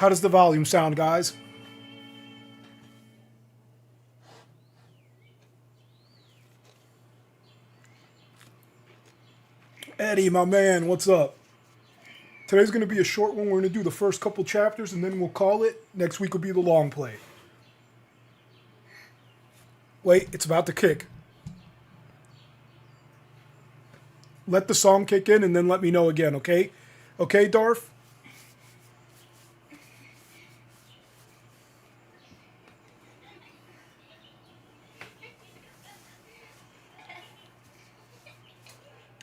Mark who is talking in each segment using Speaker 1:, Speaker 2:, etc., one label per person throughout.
Speaker 1: How does the volume sound, guys? Eddie, my man, what's up? Today's going to be a short one. We're going to do the first couple chapters and then we'll call it. Next week will be the long play. Wait, it's about to kick. Let the song kick in and then let me know again, okay? Okay, Darth?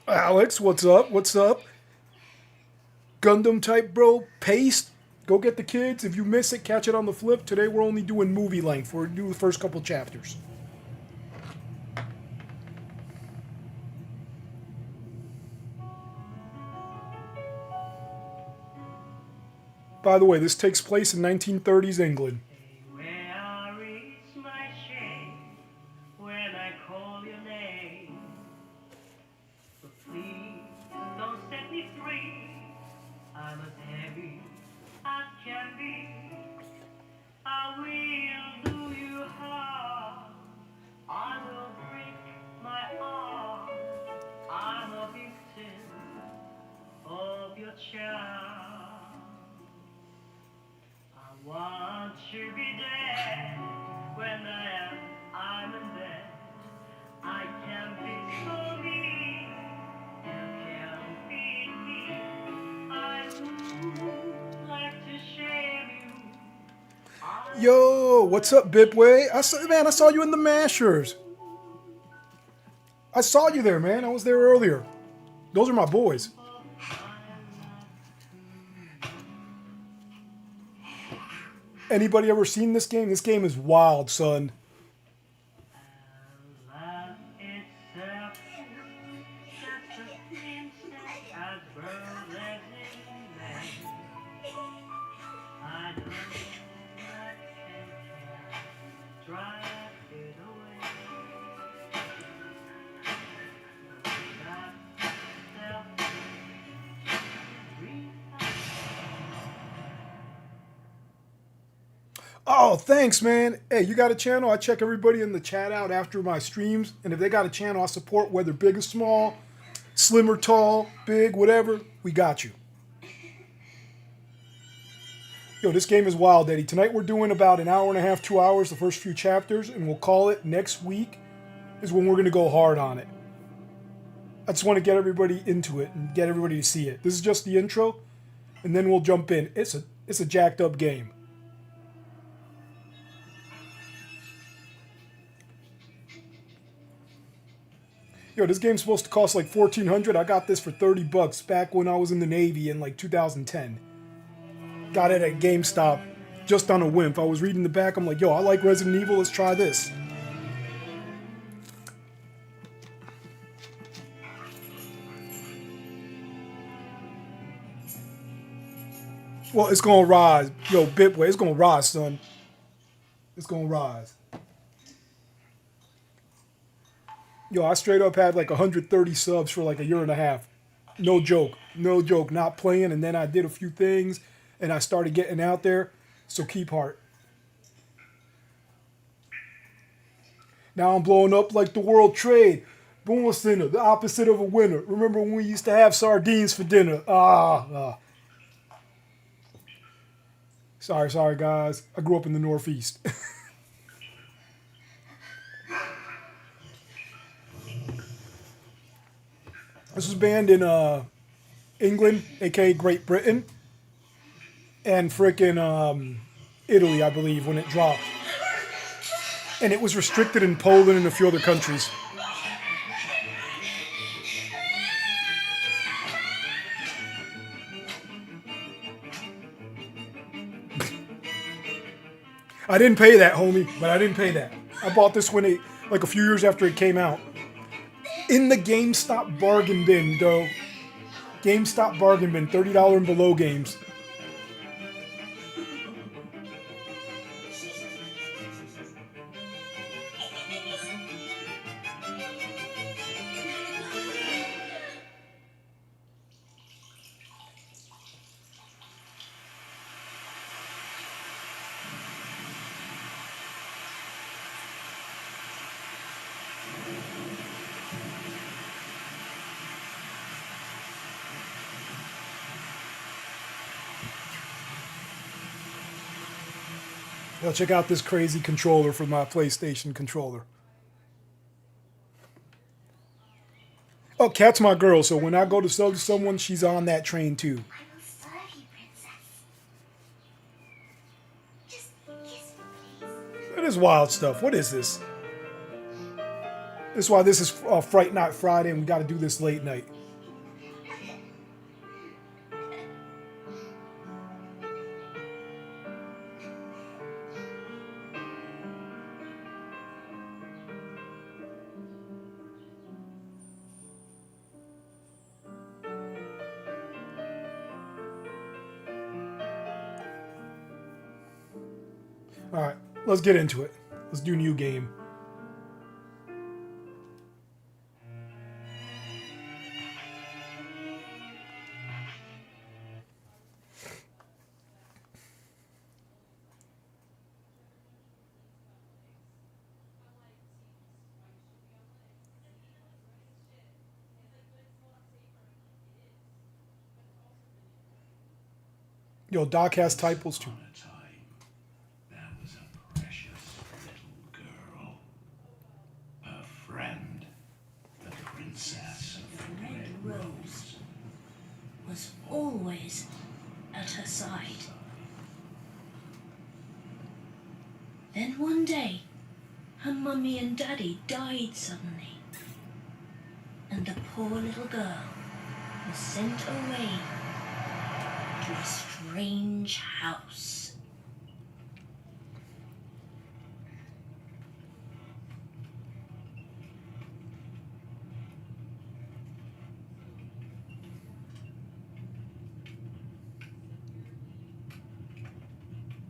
Speaker 1: Alex, what's up? What's up? Gundam type, bro. Paste. Go get the kids. If you miss it, catch it on the flip. Today we're only doing movie length. We're doing the first couple chapters. By the way, this takes place in 1930s England.
Speaker 2: Want to be dead when I'm in bed. I can be so mean, you can beat me. I would like to shame you.
Speaker 1: Yo, what's up, Bipway? I saw you in the Mashers. I saw you there, man. I was there earlier. Those are my boys. Anybody ever seen this game? This game is wild, son. Oh, thanks, man. Hey, you got a channel? I check everybody in the chat out after my streams. And if they got a channel I support, whether big or small, slim or tall, big, whatever, we got you. Yo, this game is wild, Eddie. Tonight we're doing about an hour and a half, 2 hours, the first few chapters. And we'll call it next week is when we're going to go hard on it. I just want to get everybody into it and get everybody to see it. This is just the intro. And then we'll jump in. It's a jacked up game. Yo, this game's supposed to cost like $1,400. I got this for $30 back when I was in the Navy in like 2010. Got it at GameStop just on a whim. I was reading the back. I'm like, yo, I like Resident Evil. Let's try this. Well, it's going to rise. Yo, Bitway, it's going to rise, son. It's going to rise. Yo, I straight up had like 130 subs for like a year and a half. No joke. No joke. Not playing. And then I did a few things and I started getting out there. So keep heart. Now I'm blowing up like the world trade. Boom sinner, the opposite of a winner. Remember when we used to have sardines for dinner? Sorry, guys. I grew up in the Northeast. This was banned in England, aka Great Britain, and frickin' Italy, I believe, when it dropped. And it was restricted in Poland and a few other countries. I didn't pay that, homie, but I didn't pay that. I bought this when it, like a few years after it came out. In the GameStop bargain bin, though. GameStop bargain bin, $30 and below games. Yo, check out this crazy controller for my PlayStation controller. Oh, Kat's my girl, so when I go to sell to someone, she's on that train too.
Speaker 3: I will serve you, princess. Just kiss me, please.
Speaker 1: It is wild stuff. What is this? This is why this is Fright Not Friday, and we got to do this late night. All right, let's get into it. Let's do new game. Yo, Doc has typos too.
Speaker 4: There was a precious little girl. Her friend, the princess of the
Speaker 3: Red Rose was always at her side. Then one day, her mummy and daddy died suddenly, and the poor little girl was sent away to a strange house.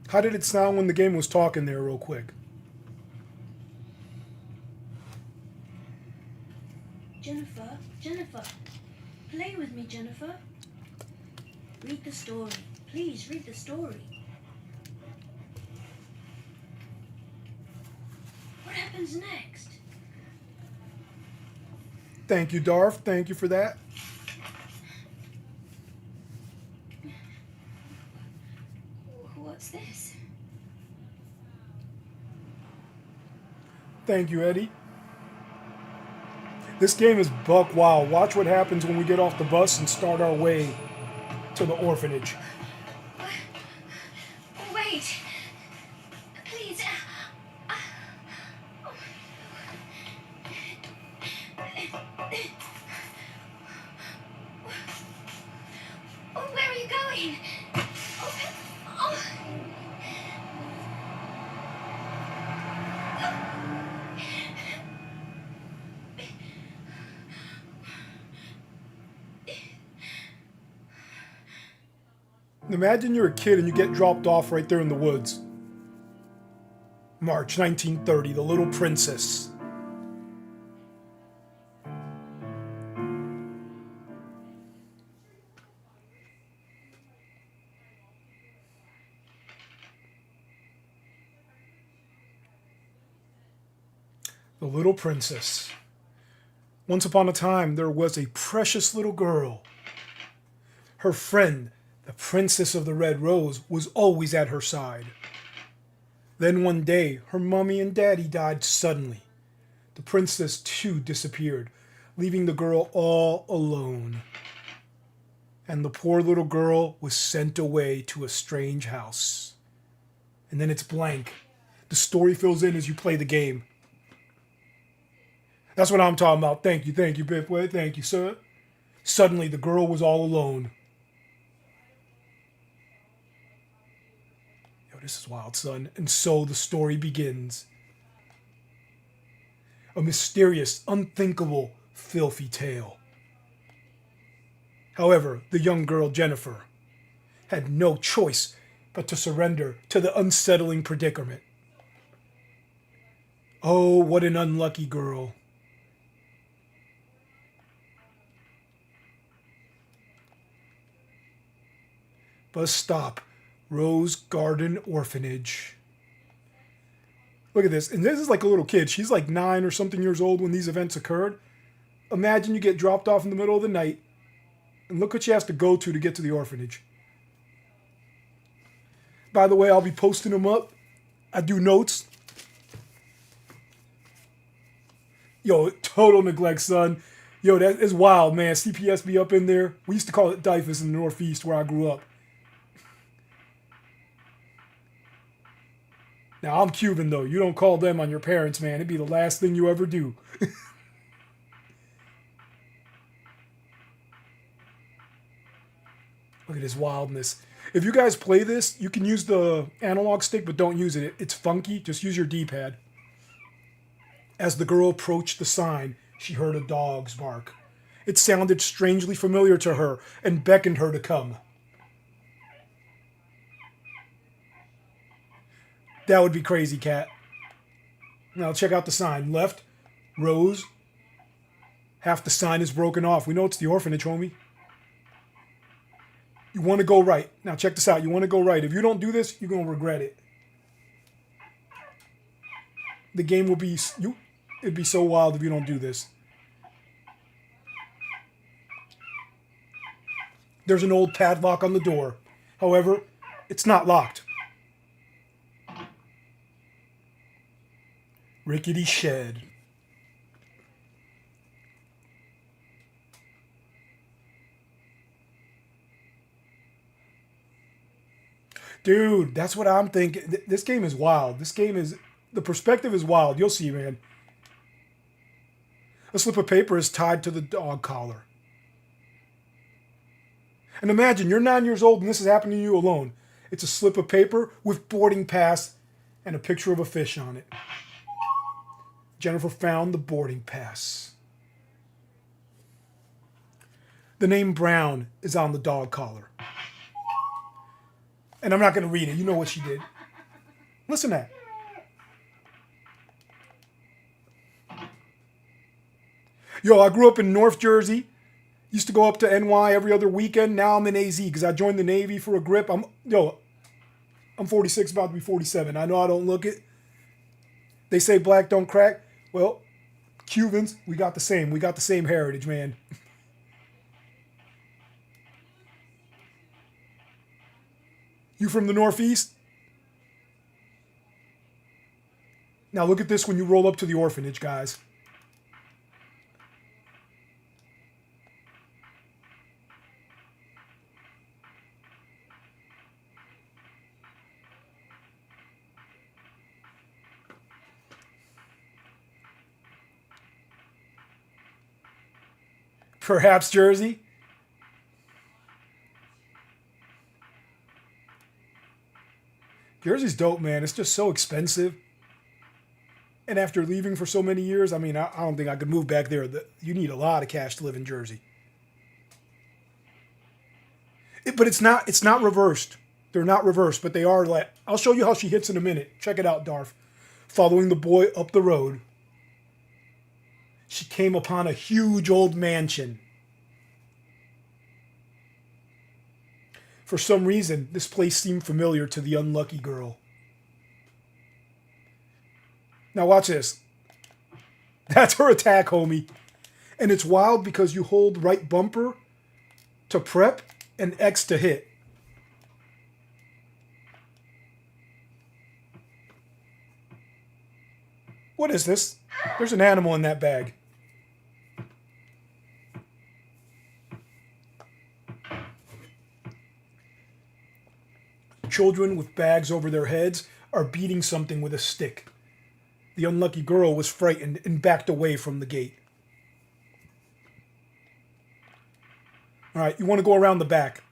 Speaker 1: How did it sound when the game was talking there, real quick?
Speaker 3: Jennifer, play with me, Jennifer. Read the story. Please read the story. What happens next?
Speaker 1: Thank you, Darth. Thank you for that.
Speaker 3: What's this?
Speaker 1: Thank you, Eddie. This game is buck wild. Watch what happens when we get off the bus and start our way to the orphanage.
Speaker 3: Wait. Please. Where are you going?
Speaker 1: Imagine you're a kid and you get dropped off right there in the woods. March 1930, The Little Princess. The Little Princess. Once upon a time, there was a precious little girl. Her friend, the Princess of the Red Rose, was always at her side. Then one day, her mummy and daddy died suddenly. The princess too disappeared, leaving the girl all alone. And the poor little girl was sent away to a strange house. And then it's blank. The story fills in as you play the game. That's what I'm talking about. Thank you, Biffway. Thank you, sir. Suddenly, the girl was all alone. Yo, this is wild, son. And so the story begins. A mysterious, unthinkable, filthy tale. However, the young girl, Jennifer, had no choice but to surrender to the unsettling predicament. Oh, what an unlucky girl. Bus stop, Rose Garden Orphanage. Look at this. And this is like a little kid. She's like 9 or something years old when these events occurred. Imagine you get dropped off in the middle of the night. And look what she has to go to get to the orphanage. By the way, I'll be posting them up I do notes. Yo, total neglect, son. Yo, that is wild, man. CPS be up in there. We used to call it Dyfus in the Northeast where I grew up. Now, I'm Cuban, though. You don't call them on your parents, man. It'd be the last thing you ever do. Look at his wildness. If you guys play this, you can use the analog stick, but don't use it. It's funky. Just use your D-pad. As the girl approached the sign, she heard a dog's bark. It sounded strangely familiar to her and beckoned her to come. That would be crazy, cat. Now check out the sign. Left, Rose. Half the sign is broken off. We know it's the orphanage, homie. You want to go right. Now check this out. You want to go right. If you don't do this, you're going to regret it. The game will be... It'd be so wild if you don't do this. There's an old padlock on the door. However, it's not locked. Rickety shed. Dude, that's what I'm thinking. This game is wild. This game is... The perspective is wild. You'll see, man. A slip of paper is tied to the dog collar. And imagine, you're 9 years old and this is happening to you alone. It's a slip of paper with boarding pass and a picture of a fish on it. Jennifer found the boarding pass. The name Brown is on the dog collar. And I'm not going to read it. You know what she did. Listen to that. Yo, I grew up in North Jersey. Used to go up to NY every other weekend. Now I'm in AZ because I joined the Navy for a grip. I'm 46, about to be 47. I know I don't look it. They say black don't crack. Well, Cubans, we got the same. We got the same heritage, man. You from the Northeast? Now look at this when you roll up to the orphanage, guys. Perhaps Jersey. Jersey's dope, man. It's just so expensive. And after leaving for so many years, I mean, I don't think I could move back there. You need a lot of cash to live in Jersey. But it's not reversed. They're not reversed, but they are like... I'll show you how she hits in a minute. Check it out, Darth. Following the boy up the road, she came upon a huge old mansion. For some reason, this place seemed familiar to the unlucky girl. Now watch this. That's her attack, homie. And it's wild because you hold right bumper to prep and X to hit. What is this? There's an animal in that bag. Children with bags over their heads are beating something with a stick. The unlucky girl was frightened and backed away from the gate. All right, you want to go around the back.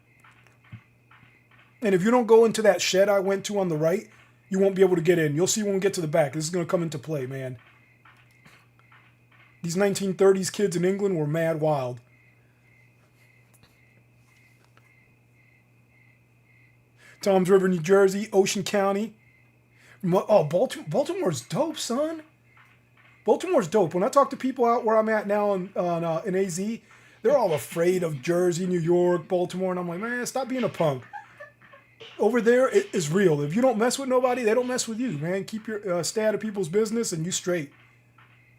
Speaker 1: And if you don't go into that shed I went to on the right, you won't be able to get in. You'll see when we get to the back. This is going to come into play, man. These 1930s kids in England were mad wild. Toms River, New Jersey, Ocean County. Oh, Baltimore's dope, son. Baltimore's dope. When I talk to people out where I'm at now in AZ, they're all afraid of Jersey, New York, Baltimore, and I'm like, man, stop being a punk. Over there, it is real. If you don't mess with nobody, they don't mess with you, man. Keep your stay out of people's business, and you straight.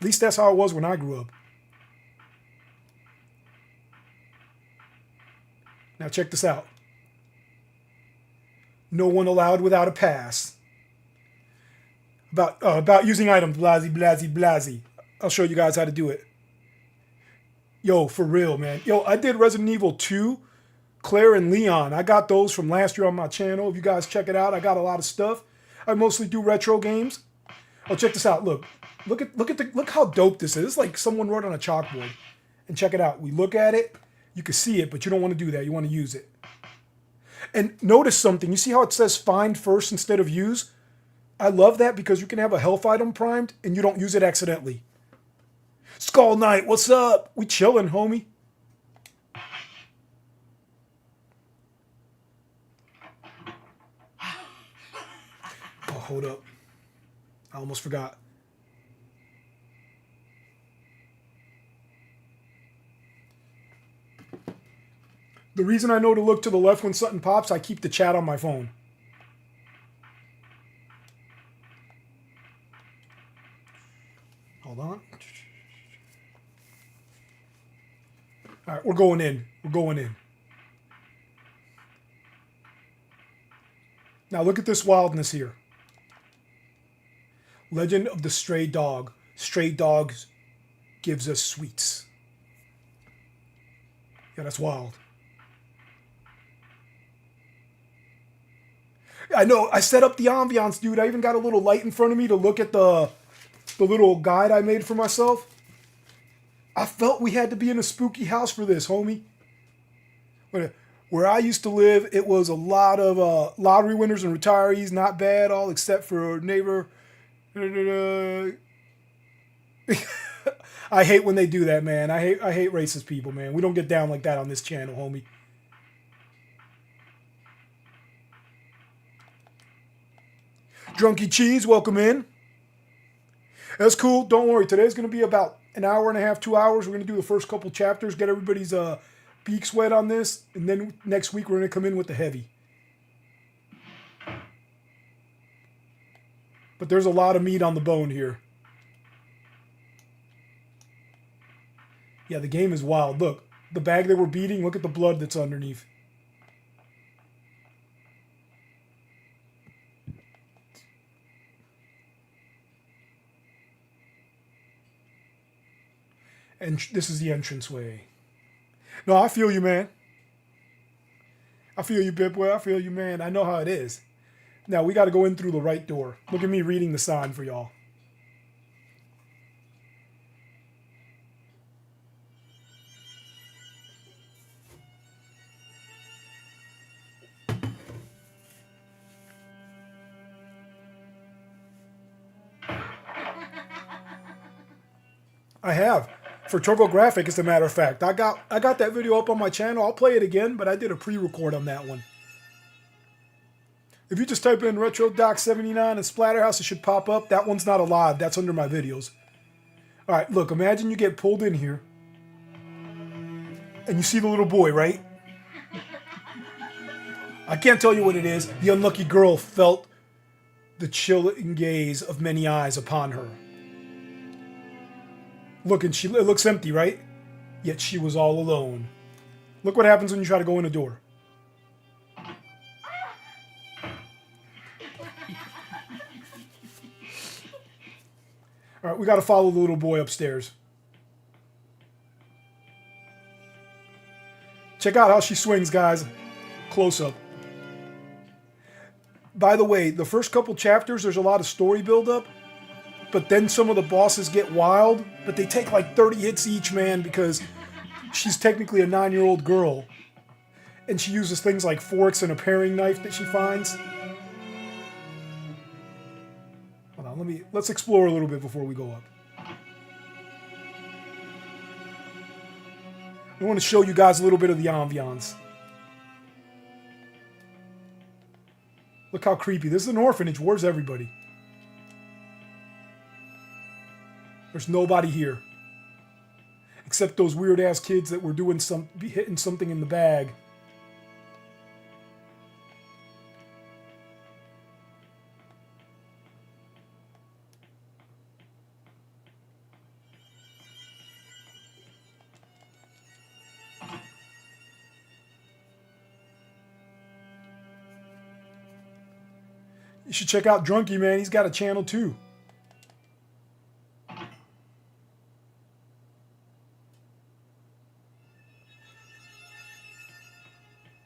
Speaker 1: At least that's how it was when I grew up. Now check this out. No one allowed without a pass. About using items, blasey, blasey, blasey. I'll show you guys how to do it. Yo, for real, man. Yo, I did Resident Evil 2, Claire and Leon. I got those from last year on my channel. If you guys check it out, I got a lot of stuff. I mostly do retro games. Oh, check this out. Look how dope this is. It's like someone wrote on a chalkboard. And check it out. We look at it, you can see it, but you don't want to do that. You want to use it. And notice something. You see how it says find first instead of use? I love that because you can have a health item primed and you don't use it accidentally. Skull Knight, what's up? We chilling, homie. Oh, hold up. I almost forgot. The reason I know to look to the left when something pops, I keep the chat on my phone. Hold on. All right, we're going in. We're going in. Now look at this wildness here. Legend of the Stray Dog. Stray Dogs gives us sweets. Yeah, that's wild. I know, I set up the ambiance, dude. I even got a little light in front of me to look at the little guide I made for myself. I felt we had to be in a spooky house for this, homie. Where I used to live, it was a lot of lottery winners and retirees. Not bad, all except for neighbor. I hate when they do that, man. I hate racist people, man. We don't get down like that on this channel, homie. Drunky Cheese, welcome in. That's cool. Don't worry. Today's going to be about an hour and a half, 2 hours. We're going to do the first couple chapters, get everybody's beaks wet on this, and then next week we're going to come in with the heavy. But there's a lot of meat on the bone here. Yeah, the game is wild. Look, the bag that we're beating, look at the blood that's underneath. And this is the entranceway. No, I feel you, man. I feel you, Bipway. I feel you, man. I know how it is. Now, we got to go in through the right door. Look at me reading the sign for y'all. I have. For TurboGrafx, as a matter of fact. I got that video up on my channel. I'll play it again, but I did a pre-record on that one. If you just type in Retro Doc 79 and Splatterhouse, it should pop up. That one's not alive. That's under my videos. All right, look, imagine you get pulled in here. And you see the little boy, right? I can't tell you what it is. The unlucky girl felt the chilling gaze of many eyes upon her. Look, and it looks empty, right? Yet she was all alone. Look what happens when you try to go in a door. All right, we got to follow the little boy upstairs. Check out how she swings, guys. Close up. By the way, the first couple chapters, there's a lot of story build-up. But then some of the bosses get wild, but they take like 30 hits each, man, because she's technically a 9-year-old girl. And she uses things like forks and a paring knife that she finds. Hold on, let's explore a little bit before we go up. I want to show you guys a little bit of the ambiance. Look how creepy. This is an orphanage. Where's everybody? There's nobody here. Except those weird-ass kids that were hitting something in the bag. You should check out Drunky, man. He's got a channel too.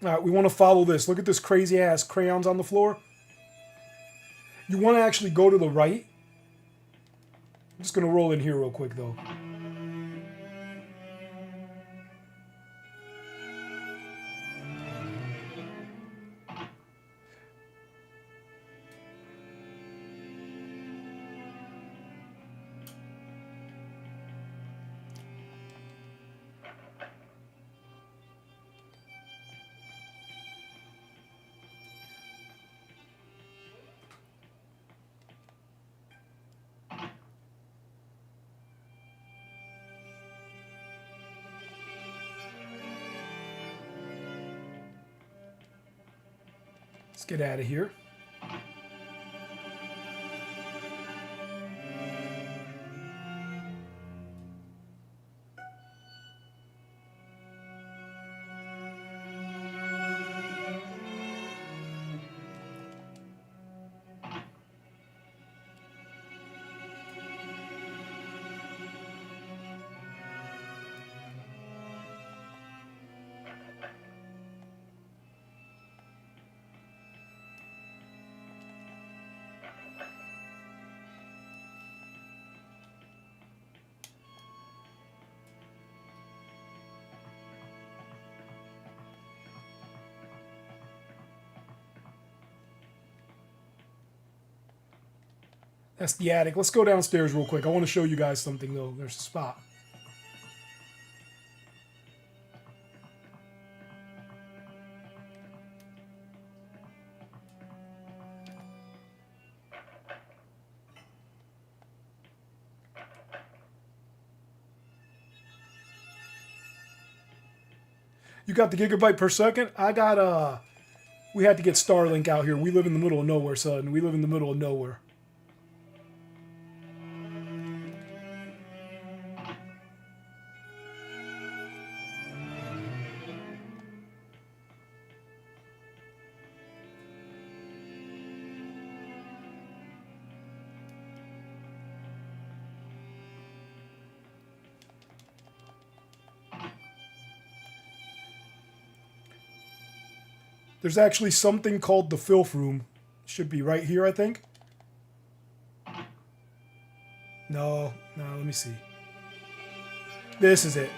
Speaker 1: All right, we want to follow this. Look at this crazy ass crayons on the floor. You want to actually go to the right. I'm just going to roll in here real quick though. Let's get out of here. That's the attic. Let's go downstairs real quick. I want to show you guys something though. There's a spot. You got the gigabyte per second? I got we had to get Starlink out here. We live in the middle of nowhere, son. We live in the middle of nowhere. There's actually something called the filth room. Should be right here, I think. No, let me see. This is it.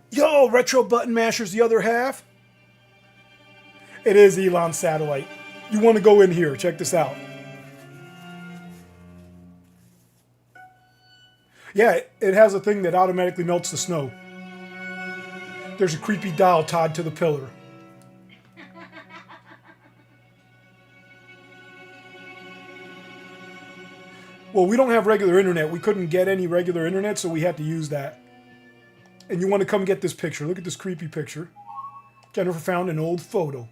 Speaker 1: Yo, retro button mashers, the other half. It is Elon's satellite. You want to go in here. Check this out. Yeah, it has a thing that automatically melts the snow. There's a creepy doll tied to the pillar. Well, we don't have regular internet. We couldn't get any regular internet, so we had to use that. And you want to come get this picture. Look at this creepy picture. Jennifer found an old photo.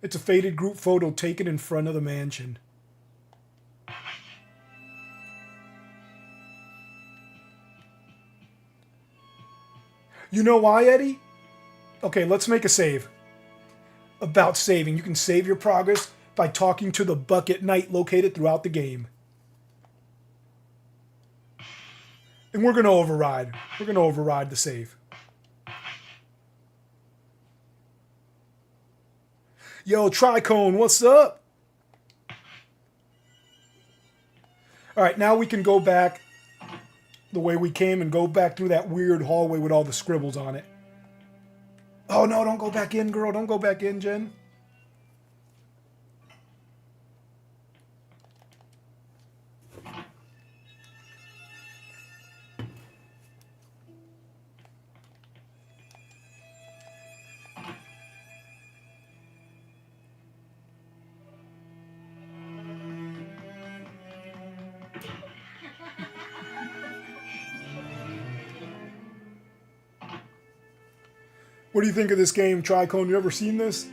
Speaker 1: It's a faded group photo taken in front of the mansion. You know why, Eddie? Okay, let's make a save. About saving. You can save your progress by talking to the bucket knight located throughout the game. And we're going to override. We're going to override the save. Yo, Tricone, what's up? All right, now we can go back the way we came and go back through that weird hallway with all the scribbles on it. Oh, no, don't go back in, girl. Don't go back in, Jen. What do you think of this game, Tricone? You ever seen this?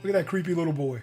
Speaker 1: Look at that creepy little boy.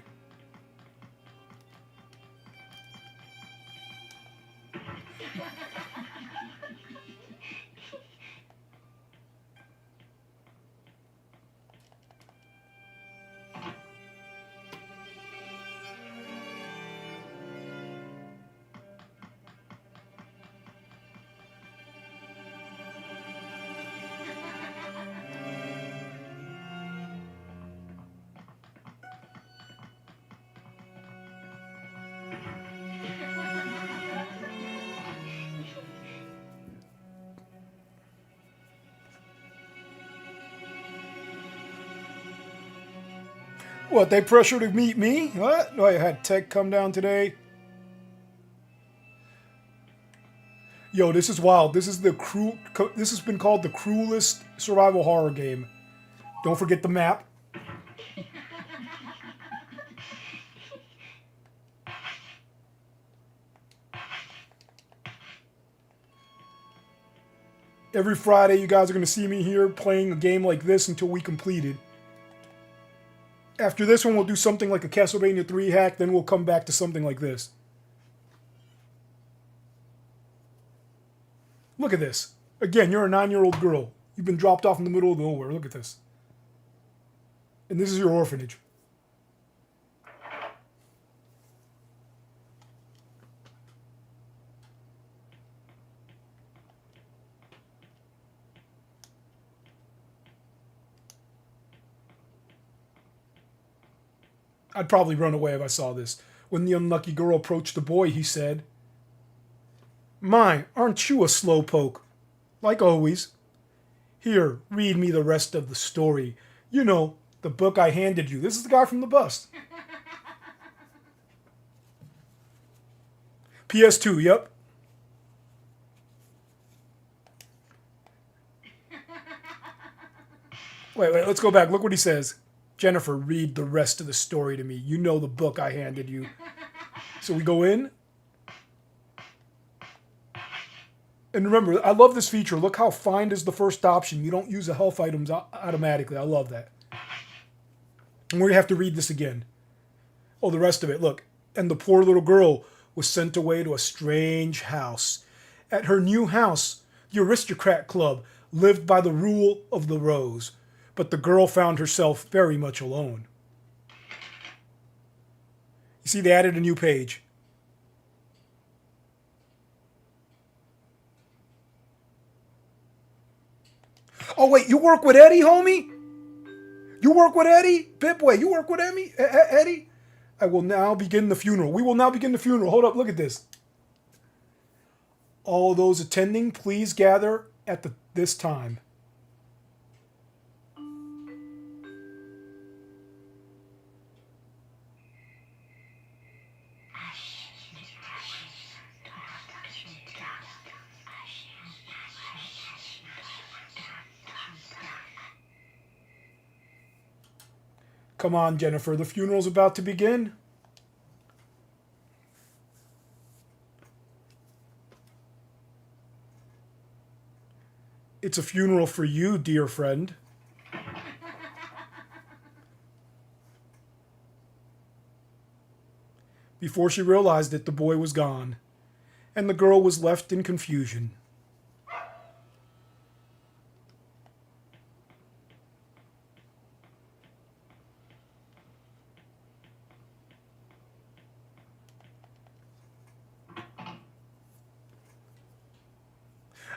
Speaker 1: What, they pressure to meet me? What? Oh, I had Tech come down today. Yo, this is wild. This is this has been called the cruelest survival horror game. Don't forget the map. Every Friday, you guys are going to see me here playing a game like this until we complete it. After this one, we'll do something like a Castlevania 3 hack, then we'll come back to something like this. Look at this. Again, you're a 9-year-old girl. You've been dropped off in the middle of nowhere. Look at this. And this is your orphanage. I'd probably run away if I saw this. When the unlucky girl approached the boy, he said, "My, aren't you a slowpoke? Like always. Here, read me the rest of the story. You know, the book I handed you." This is the guy from the bus. PS2, yep. Wait, let's go back. Look what he says. "Jennifer, read the rest of the story to me. You know the book I handed you." So we go in. And remember, I love this feature. Look how find is the first option. You don't use the health items automatically. I love that. And we have to read this again. Oh, the rest of it. Look. "And the poor little girl was sent away to a strange house. At her new house, the aristocrat club lived by the rule of the rose. But the girl found herself very much alone." You see, they added a new page. Oh, wait, you work with Eddie, homie? You work with Eddie? Pipway, you work with Eddie? "I will now begin the funeral." We will now begin the funeral. Hold up, look at this. "All those attending, please gather at this time." Come on, Jennifer, the funeral's about to begin. "It's a funeral for you, dear friend." Before she realized it, the boy was gone, and the girl was left in confusion.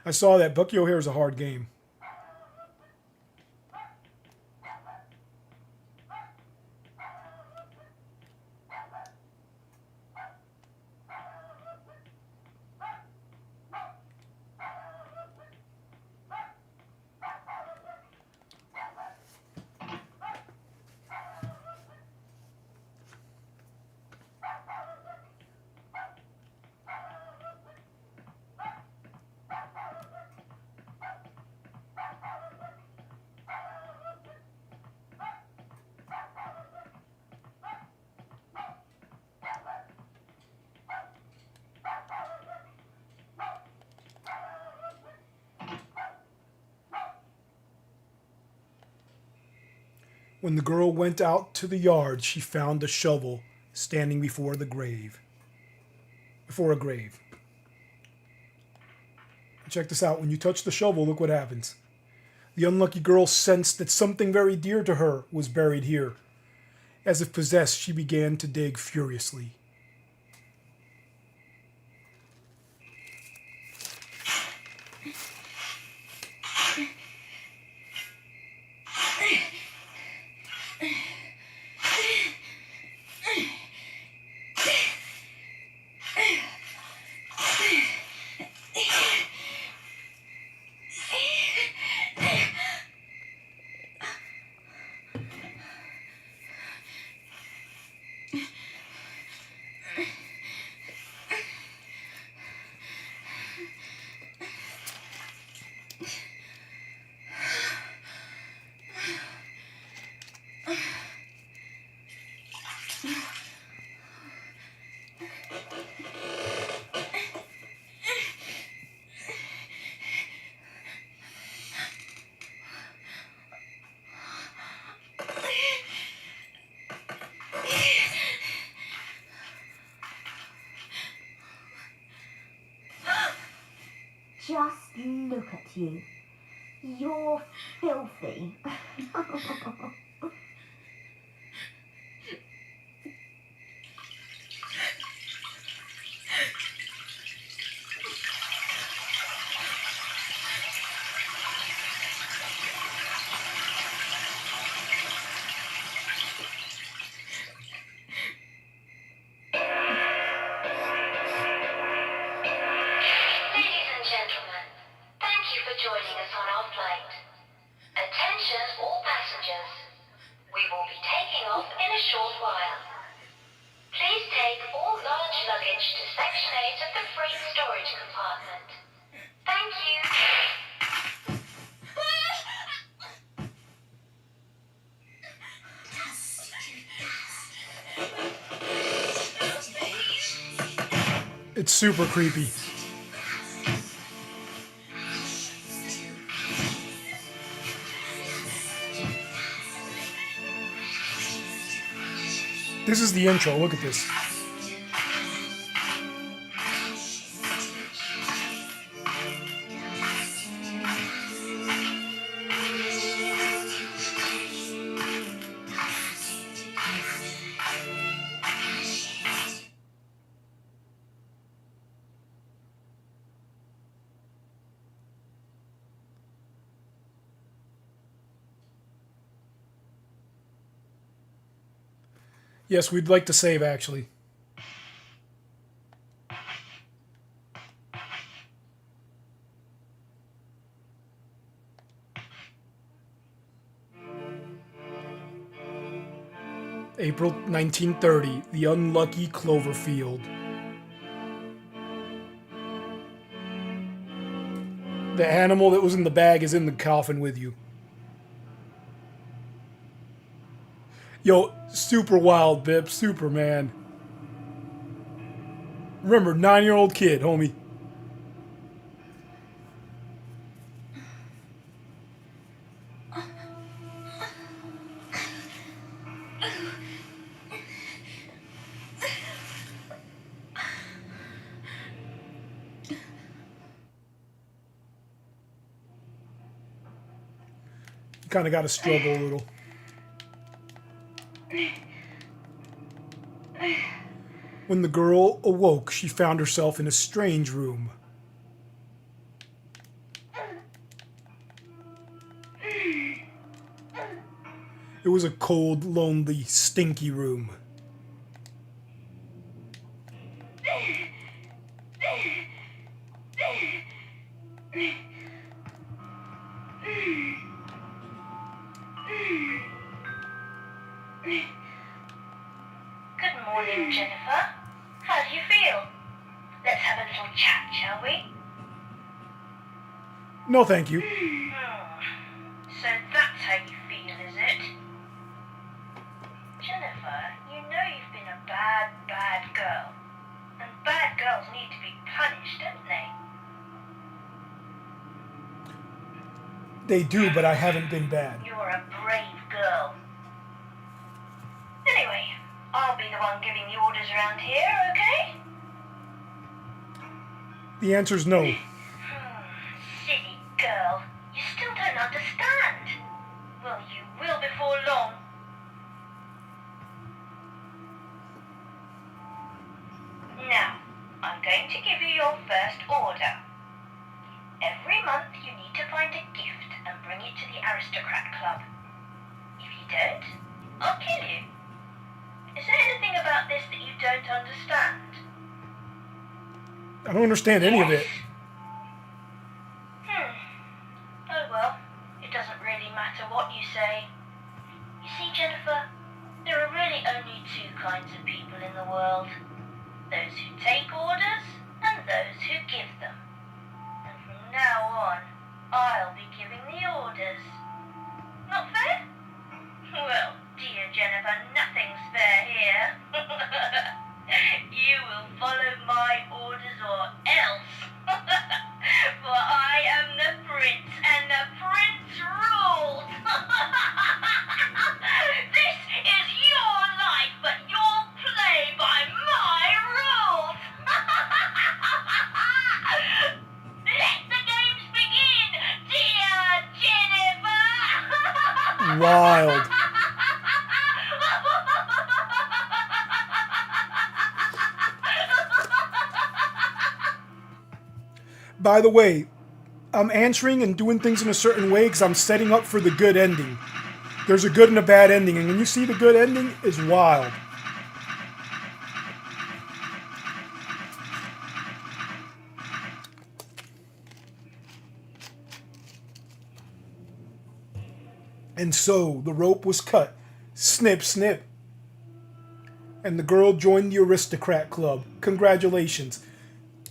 Speaker 1: I saw that. Bucky O'Hare is a hard game. When the girl went out to the yard, she found a shovel standing before a grave. Check this out. When you touch the shovel, look what happens. The unlucky girl sensed that something very dear to her was buried here. As if possessed, she began to dig furiously.
Speaker 5: you. You're filthy.
Speaker 6: Ladies and gentlemen, thank you for joining us on our flight. Attention all passengers. We will be taking off in a short while. Please take all large luggage to Section 8 of the freight storage compartment. Thank you.
Speaker 1: It's super creepy. This is the intro. Look at this. Yes, we'd like to save, actually. April 1930, the unlucky Cloverfield. The animal that was in the bag is in the coffin with you. Yo, super wild, Bip. Super, man. Remember, 9-year-old kid, homie. Kind of got to struggle a little. When the girl awoke, she found herself in a strange room. It was a cold, lonely, stinky room.
Speaker 6: Good morning, Jennifer. How do you feel? Let's have a little chat, shall we?
Speaker 1: No, thank you.
Speaker 6: So that's how you feel, is it? Jennifer, you know you've been a bad, bad girl. And bad girls need to be punished, don't they?
Speaker 1: They do, but I haven't been bad.
Speaker 6: You're a brave girl. Anyway, I'll be the one giving the orders around here, okay?
Speaker 1: The answer's no.
Speaker 6: Silly girl. You still don't understand. Well, you will before long. Now, I'm going to give you your first order. Every month you need to find a gift and bring it to the Aristocrat Club. If you don't, I'll kill you. Is there anything about this that you don't understand?
Speaker 1: I don't understand any of it.
Speaker 6: Oh well, it doesn't really matter what you say. You see, Jennifer, there are really only two kinds of people in the world. Those who take orders and those who give them. And from now on, I'll be giving the orders. Not fair? Well, dear Jennifer, nothing's fair here. You will follow my orders or else. For I am the prince and the prince rules. This is your life, but you'll play by my rules. Let the games begin.
Speaker 1: wild. By the way, I'm answering and doing things in a certain way because I'm setting up for the good ending. There's a good and a bad ending, and when you see the good ending, it's wild. And so the rope was cut. Snip, snip. And the girl joined the aristocrat club. Congratulations.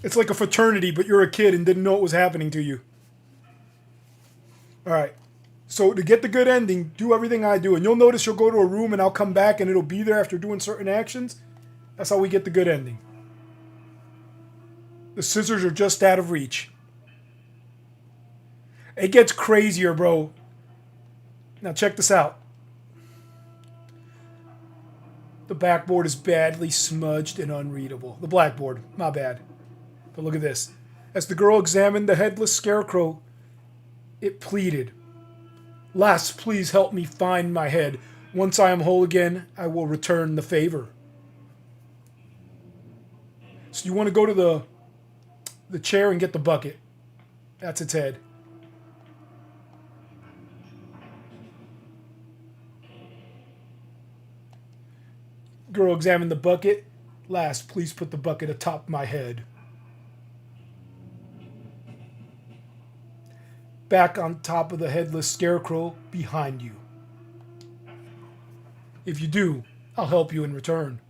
Speaker 1: It's like a fraternity, but you're a kid and didn't know what was happening to you. Alright. So to get the good ending, do everything I do. And you'll notice you'll go to a room and I'll come back and it'll be there after doing certain actions. That's how we get the good ending. The scissors are just out of reach. It gets crazier, bro. Now check this out. The backboard is badly smudged and unreadable. The blackboard, my bad. But look at this. As the girl examined the headless scarecrow, it pleaded, "Lass, please help me find my head. Once I am whole again, I will return the favor." So you want to go to the chair and get the bucket. That's its head. Girl examined the bucket. "Lass, please put the bucket atop my head." Back on top of the headless scarecrow behind you. If you do, I'll help you in return.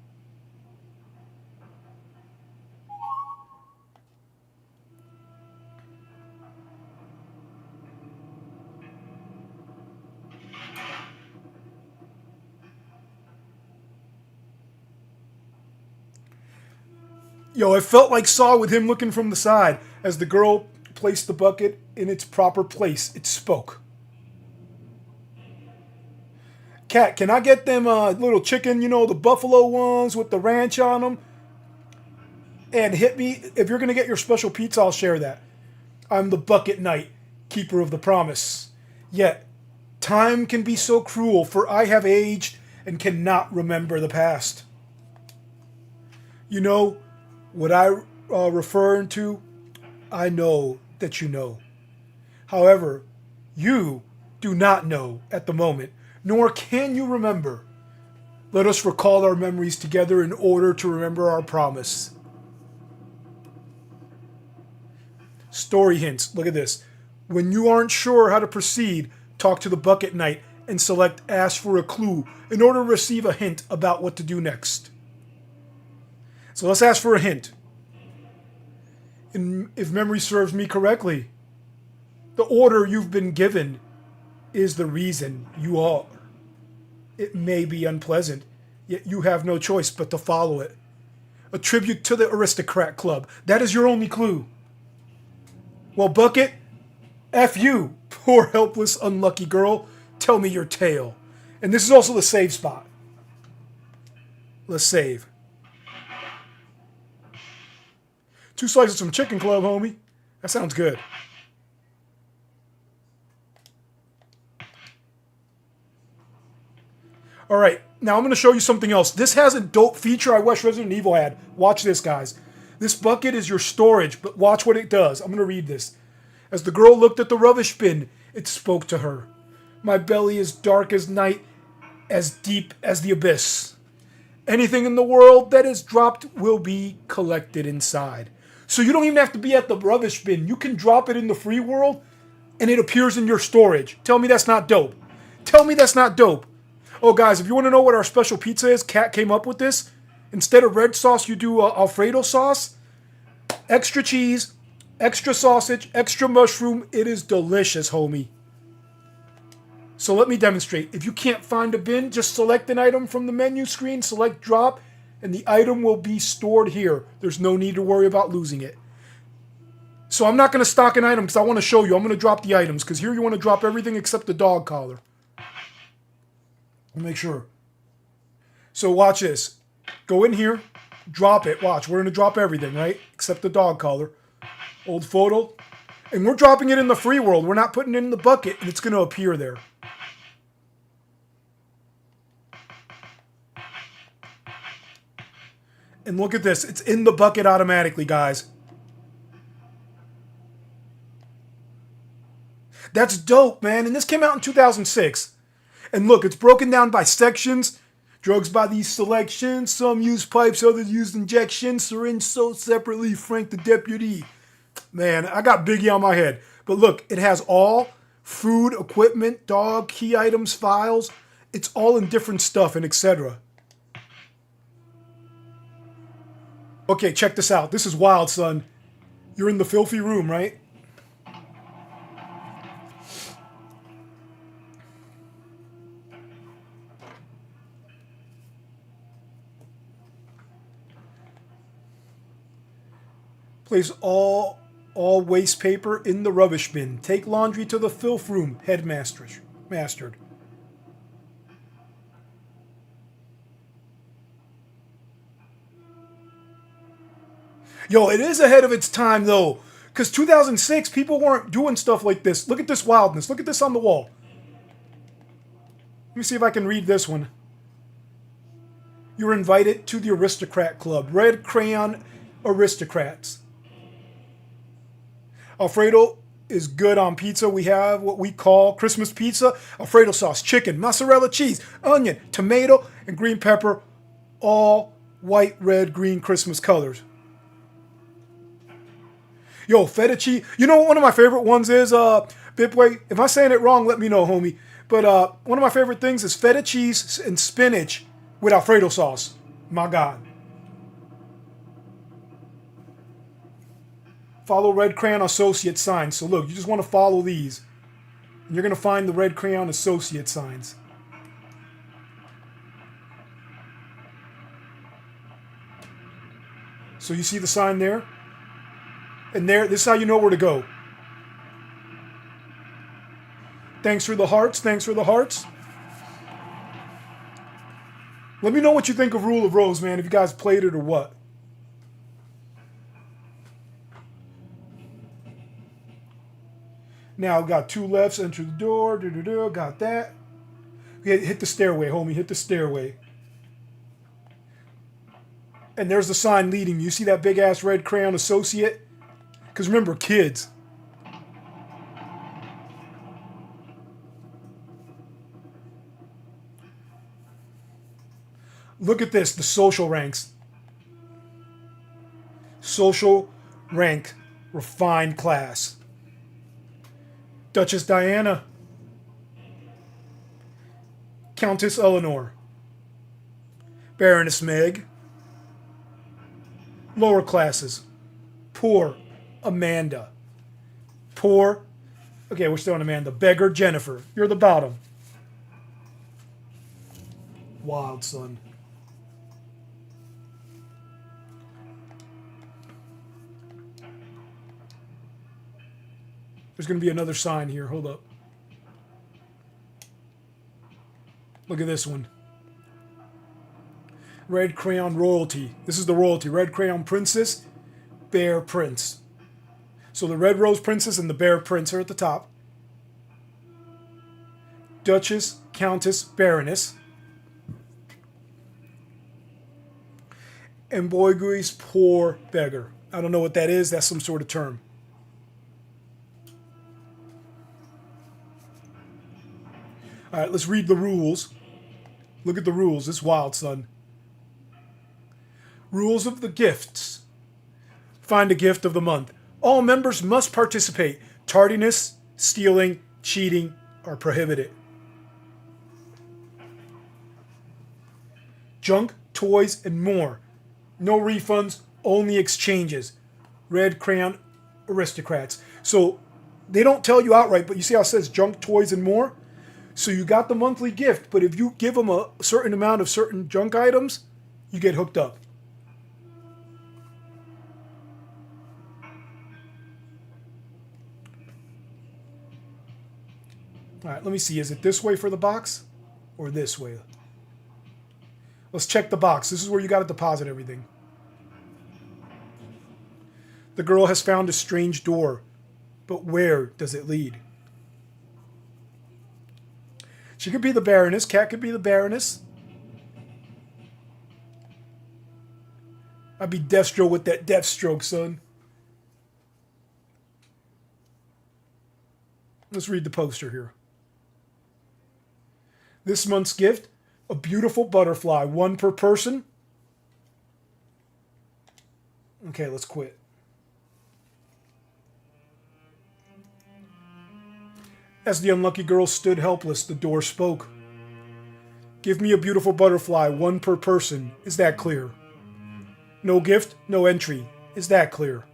Speaker 1: Yo, it felt like Saw with him looking from the side. As the girl placed the bucket in its proper place, it spoke. "Cat, can I get them little chicken, the buffalo ones with the ranch on them? And hit me, if you're going to get your special pizza, I'll share that. I'm the bucket knight, keeper of the promise. Yet, time can be so cruel, for I have aged and cannot remember the past. You know what I referring to? I know that you know. However, you do not know at the moment, nor can you remember. Let us recall our memories together in order to remember our promise." Story hints. Look at this. When you aren't sure how to proceed, talk to the bucket knight and select Ask for a Clue in order to receive a hint about what to do next. So let's ask for a hint. And if memory serves me correctly, the order you've been given is the reason you are. It may be unpleasant, yet you have no choice but to follow it. A tribute to the aristocrat club. That is your only clue. Well, Bucket, F you, poor helpless unlucky girl. Tell me your tale. And this is also the save spot. Let's save. 2 slices from Chicken Club, homie. That sounds good. All right, now I'm going to show you something else. This has a dope feature I wish Resident Evil had. Watch this, guys. This bucket is your storage, but watch what it does. I'm going to read this. As the girl looked at the rubbish bin, it spoke to her. "My belly is dark as night, as deep as the abyss. Anything in the world that is dropped will be collected inside." So you don't even have to be at the rubbish bin. You can drop it in the free world, and it appears in your storage. Tell me that's not dope. Tell me that's not dope. Oh, guys, if you want to know what our special pizza is, Kat came up with this. Instead of red sauce, you do Alfredo sauce. Extra cheese, extra sausage, extra mushroom. It is delicious, homie. So let me demonstrate. If you can't find a bin, just select an item from the menu screen, select drop, and the item will be stored here. There's no need to worry about losing it. So I'm not going to stock an item because I want to show you. I'm going to drop the items because here you want to drop everything except the dog collar. I'll make sure. So watch this. Go in here, drop it. Watch, we're going to drop everything, right? Except the dog collar. Old photo. And we're dropping it in the free world. We're not putting it in the bucket, and it's going to appear there. And look at this. It's in the bucket automatically, guys. That's dope, man. And this came out in 2006. And look, it's broken down by sections. Drugs by these selections. Some use pipes, others used injections. Syringe sold separately. Frank the deputy. Man, I got Biggie on my head. But look, it has all food, equipment, dog, key items, files. It's all in different stuff and etc. Okay, check this out. This is wild, son. You're in the filthy room, right? Place all waste paper in the rubbish bin. Take laundry to the filth room, mastered. Yo, it is ahead of its time, though. Because 2006, people weren't doing stuff like this. Look at this wildness. Look at this on the wall. Let me see if I can read this one. You're invited to the Aristocrat Club. Red Crayon Aristocrats. Alfredo is good on pizza. We have what we call Christmas pizza. Alfredo sauce, chicken, mozzarella cheese, onion, tomato, and green pepper. All white, red, green Christmas colors. Yo, feta cheese. You know what one of my favorite ones is? Bipway, if I'm saying it wrong, let me know, homie. But one of my favorite things is feta cheese and spinach with Alfredo sauce. My God. Follow Red Crayon Associate signs. So look, you just want to follow these. And you're going to find the Red Crayon Associate signs. So you see the sign there? And there, this is how you know where to go. Thanks for the hearts. Thanks for the hearts. Let me know what you think of Rule of Rose, man, if you guys played it or what. Now, got two lefts, enter the door, got that. Hit the stairway, homie, hit the stairway. And there's the sign leading you. You see that big-ass Red Crayon Associate? Because remember, kids. Look at this, the social ranks. Social rank, refined class. Duchess Diana. Countess Eleanor. Baroness Meg. Lower classes. Poor Amanda. Poor, okay, we're still on Amanda. Beggar Jennifer. You're the bottom. Wild, son. There's going to be another sign here. Hold up. Look at this one. Red Crayon Royalty. This is the royalty. Red Crayon Princess, Bear Prince. So the Red Rose Princess and the Bear Prince are at the top. Duchess, Countess, Baroness. And Boygui's Poor Beggar. I don't know what that is. That's some sort of term. All right, let's read the rules. Look at the rules. It's wild, son. Rules of the gifts. Find a gift of the month. All members must participate. Tardiness, stealing, cheating are prohibited. Junk, toys, and more. No refunds, only exchanges. Red Crayon Aristocrats. So they don't tell you outright, but you see how it says junk, toys, and more? So you got the monthly gift, but if you give them a certain amount of certain junk items, you get hooked up. All right, let me see. Is it this way for the box or this way? Let's check the box. This is where you got to deposit everything. The girl has found a strange door, but where does it lead? She could be the Baroness. Cat could be the Baroness. I'd be Deathstroke with that Deathstroke, son. Let's read the poster here. This month's gift, a beautiful butterfly, one per person. Okay, let's quit. As the unlucky girl stood helpless, the door spoke. Give me a beautiful butterfly, one per person. Is that clear? No gift, no entry. Is that clear?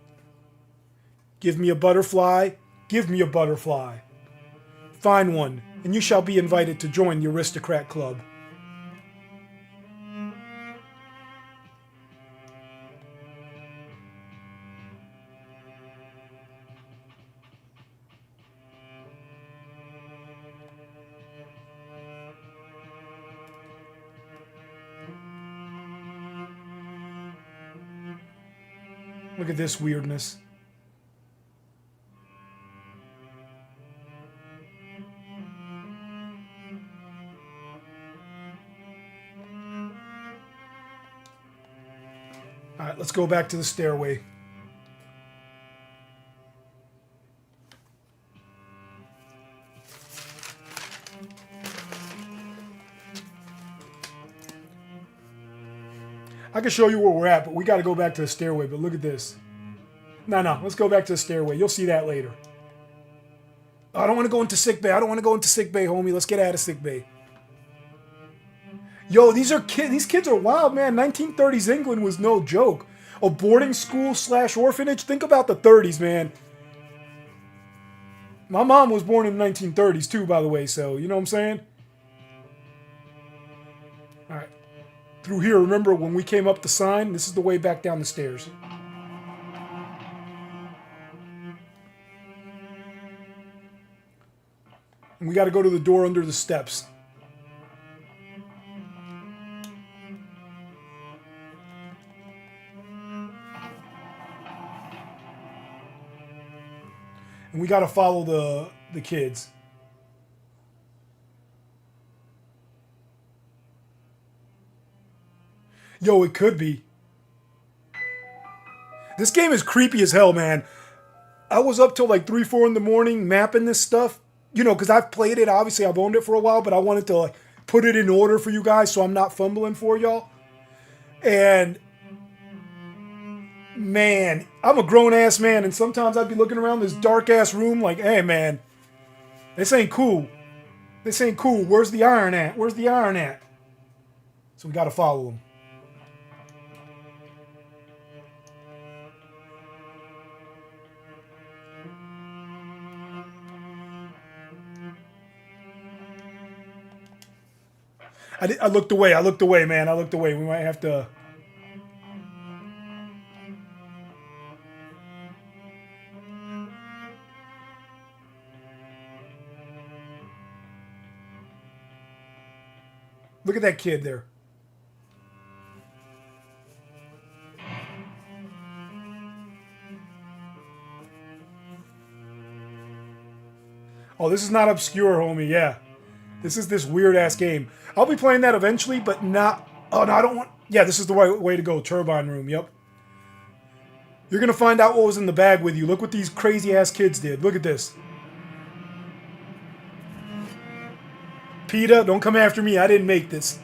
Speaker 1: Give me a butterfly, give me a butterfly. Find one, and you shall be invited to join the Aristocrat Club. Look at this weirdness. All right, let's go back to the stairway. I can show you where we're at, but we got to go back to the stairway. But look at this. No, let's go back to the stairway. You'll see that later. I don't want to go into sick bay. I don't want to go into sick bay, homie. Let's get out of sick bay. Yo, these kids are wild, man. 1930s England was no joke. A boarding school / orphanage. Think about the 30s, man. My mom was born in the 1930s too, by the way. So, you know what I'm saying? All right. Through here, remember when we came up the sign? This is the way back down the stairs. And we got to go to the door under the steps. And we got to follow the kids. Yo, it could be. This game is creepy as hell, man. I was up till like 3, 4 in the morning mapping this stuff. You know, because I've played it. Obviously, I've owned it for a while, but I wanted to like put it in order for you guys so I'm not fumbling for y'all. And man, I'm a grown-ass man, and sometimes I'd be looking around this dark-ass room like, hey, man, this ain't cool. This ain't cool. Where's the iron at? Where's the iron at? So we got to follow him. I looked away. I looked away, man. I looked away. We might have to... Look at that kid there. Oh, this is not obscure, homie. Yeah. This is this weird-ass game. I'll be playing that eventually, but not... Oh, no, I don't want... Yeah, this is the right way to go. Turbine room, yep. You're going to find out what was in the bag with you. Look what these crazy-ass kids did. Look at this. PETA, don't come after me. I didn't make this.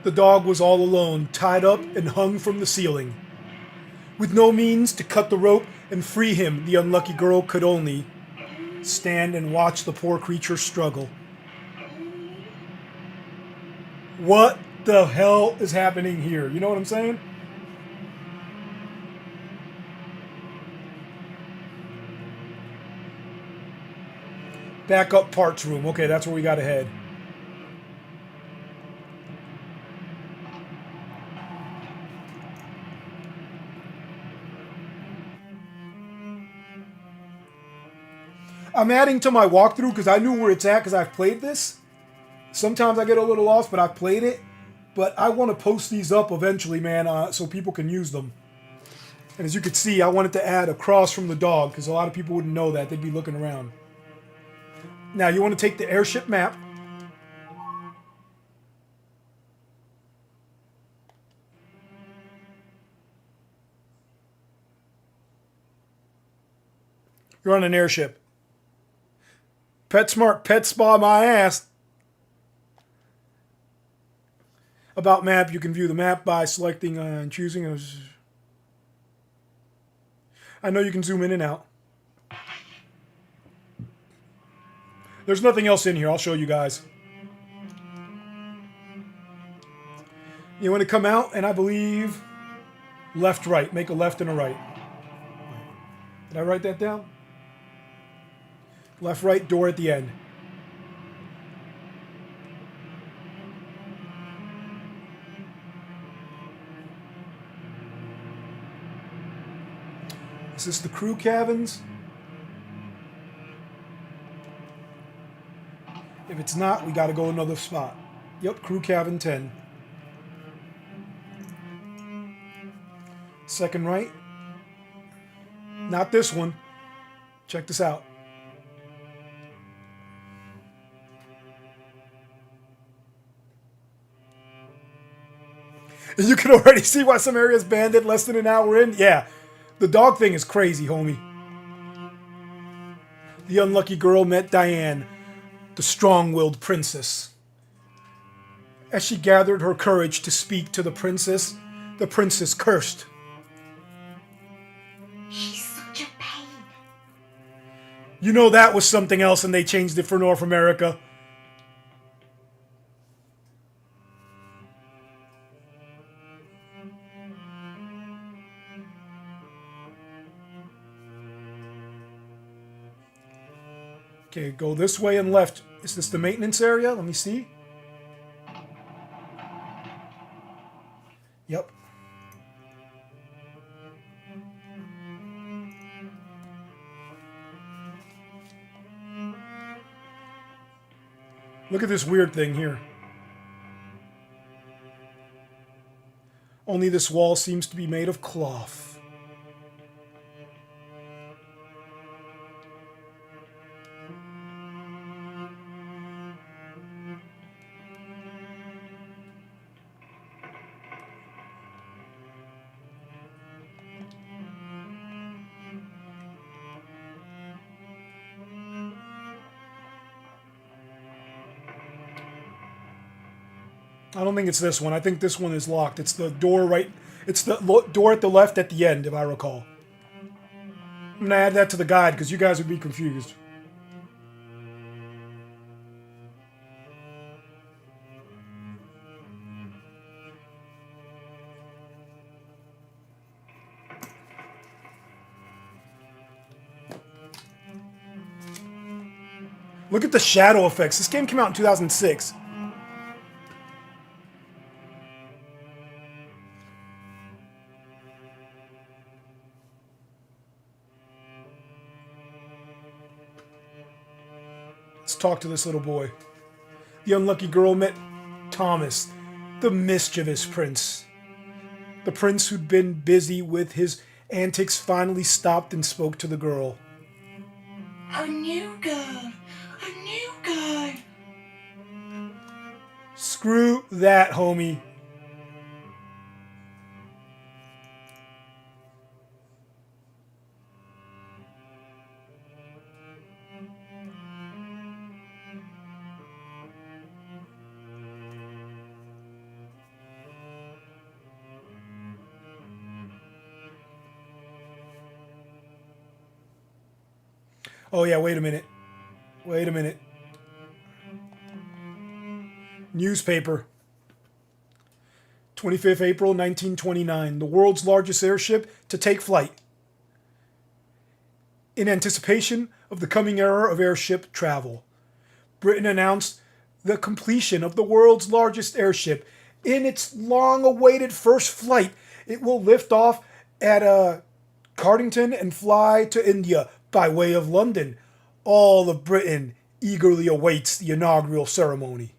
Speaker 1: The dog was all alone, tied up and hung from the ceiling. With no means to cut the rope and free him, the unlucky girl could only stand and watch the poor creature struggle. What the hell is happening here? You know what I'm saying? Backup parts room. Okay, that's where we gotta head. I'm adding to my walkthrough because I knew where it's at because I've played this. Sometimes I get a little lost, but I've played it. But I want to post these up eventually, man, so people can use them. And as you can see, I wanted to add a cross from the dog because a lot of people wouldn't know that. They'd be looking around. Now, you want to take the airship map. You're on an airship. PetSmart, pet spa my ass. About map, you can view the map by selecting and choosing. I know you can zoom in and out. There's nothing else in here. I'll show you guys. You want to come out, and I believe left, right. Make a left and a right. Did I write that down? Left, right, door at the end. Is this the crew cabins? If it's not, we got to go another spot. Yep, crew cabin 10. Second right. Not this one. Check this out. You can already see why some areas banded less than an hour in. Yeah, the dog thing is crazy, homie. The unlucky girl met Diane, the strong-willed princess. As she gathered her courage to speak to the princess cursed.
Speaker 5: She's such a pain.
Speaker 1: You know that was something else and they changed it for North America. Okay, go this way and left. Is this the maintenance area? Let me see. Yep. Look at this weird thing here. Only this wall seems to be made of cloth. I don't think it's this one. I think this one is locked. It's the door right. It's the door at the left at the end, if I recall. I'm going to add that to the guide because you guys would be confused. Look at the shadow effects. This game came out in 2006. Let's talk to this little boy. The unlucky girl met Thomas, the mischievous prince. The prince who'd been busy with his antics finally stopped and spoke to the girl.
Speaker 5: A new girl. A new girl.
Speaker 1: Screw that, homie. Oh yeah, wait a minute. Wait a minute. Newspaper. 25th April 1929. The world's largest airship to take flight. In anticipation of the coming era of airship travel, Britain announced the completion of the world's largest airship. In its long-awaited first flight, it will lift off at Cardington and fly to India by way of London. All of Britain eagerly awaits the inaugural ceremony.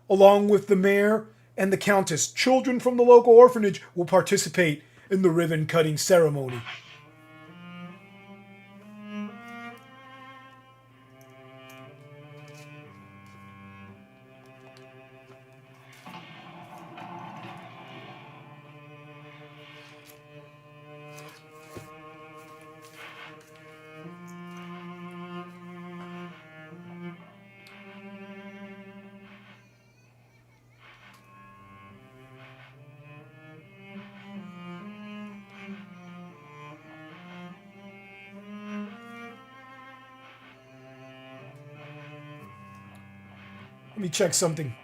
Speaker 1: along with the mayor and the countess. Children from the local orphanage will participate in the ribbon cutting ceremony. Let me check something.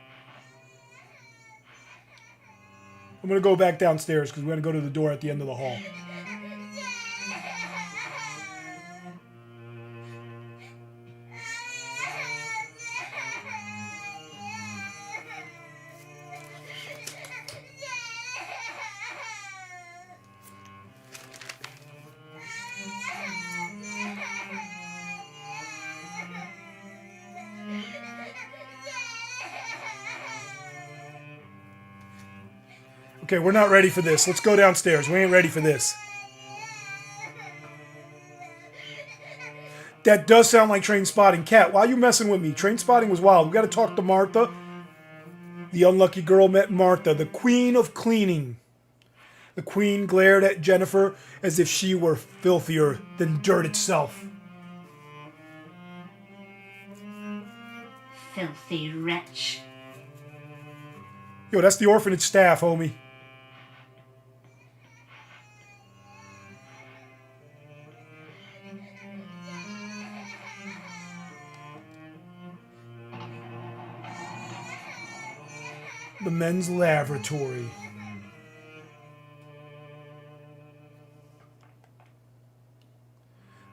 Speaker 1: I'm going to go back downstairs because we're going to go to the door at the end of the hall. Okay, we're not ready for this. Let's go downstairs. We ain't ready for this. That does sound like Train Spotting. Cat, why are you messing with me? Train Spotting was wild. We got to talk to Martha. The unlucky girl met Martha, the queen of cleaning. The queen glared at Jennifer as if she were filthier than dirt itself.
Speaker 5: Filthy wretch.
Speaker 1: Yo, that's the orphanage staff, homie. The men's laboratory.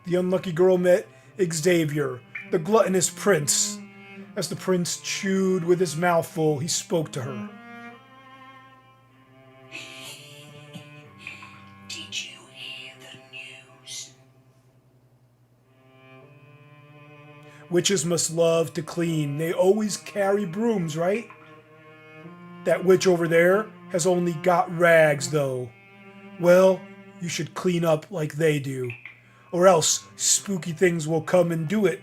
Speaker 1: The unlucky girl met Xavier, the gluttonous prince. As the prince chewed with his mouth full, he spoke to her.
Speaker 5: Did you hear the news?
Speaker 1: Witches must love to clean. They always carry brooms, right? That witch over there has only got rags, though. Well, you should clean up like they do, or else spooky things will come and do it.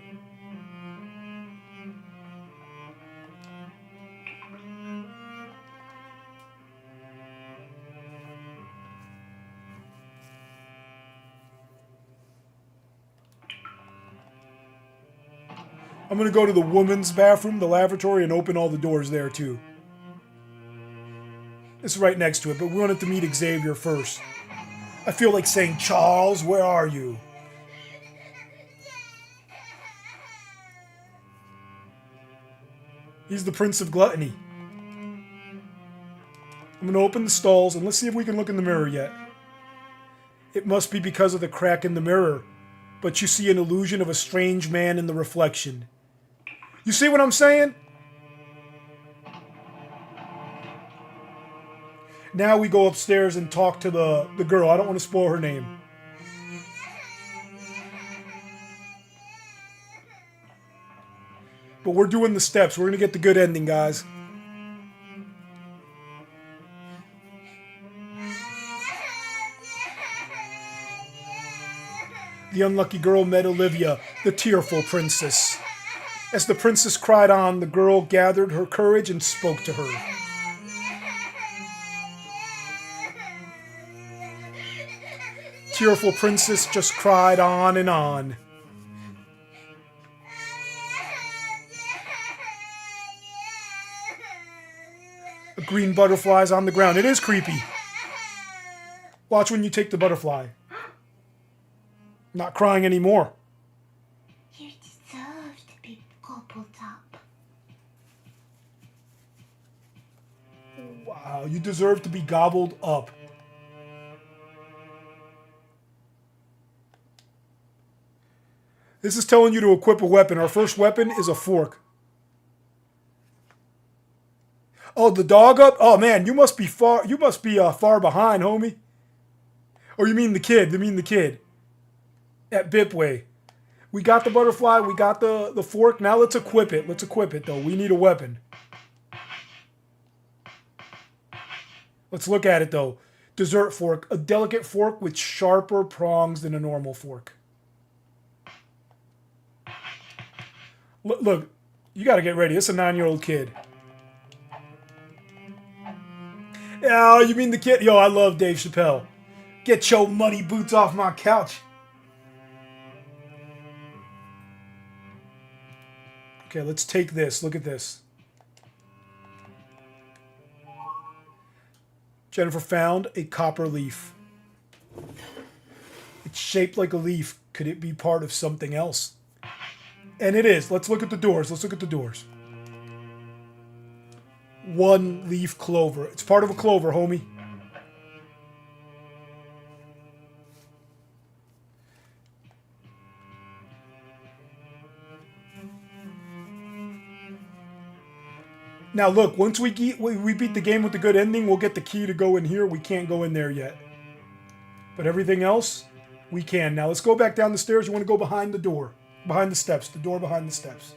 Speaker 1: I'm going to go to the woman's bathroom, the lavatory, and open all the doors there, too. It's right next to it, but we wanted to meet Xavier first. I feel like saying, Charles, where are you? He's the Prince of Gluttony. I'm going to open the stalls, and let's see if we can look in the mirror yet. It must be because of the crack in the mirror, but you see an illusion of a strange man in the reflection. You see what I'm saying? Now we go upstairs and talk to the girl. I don't want to spoil her name. But we're doing the steps. We're going to get the good ending, guys. The unlucky girl met Olivia, the tearful princess. As the princess cried on, the girl gathered her courage and spoke to her. Tearful princess just cried on and on. A green butterfly's on the ground. It is creepy. Watch when you take the butterfly. Not crying anymore.
Speaker 5: You deserve to be gobbled up.
Speaker 1: Wow, you deserve to be gobbled up. This is telling you to equip a weapon. Our first weapon is a fork. Oh, the dog up? Oh man, you must be far far behind, homie. Or you mean the kid? You mean the kid. At Bipway. We got the butterfly, we got the fork. Now let's equip it. Let's equip it though. We need a weapon. Let's look at it though. Dessert fork, a delicate fork with sharper prongs than a normal fork. Look, you got to get ready. It's a 9-year-old kid. Oh, you mean the kid? Yo, I love Dave Chappelle. Get your muddy boots off my couch. Okay, let's take this. Look at this. Jennifer found a copper leaf. It's shaped like a leaf. Could it be part of something else? And it is. Let's look at the doors. Let's look at the doors. One leaf clover. It's part of a clover, homie. Now look, once we beat the game with the good ending, we'll get the key to go in here. We can't go in there yet. But everything else, we can. Now let's go back down the stairs. You want to go behind the door. Behind the steps. The door behind the steps.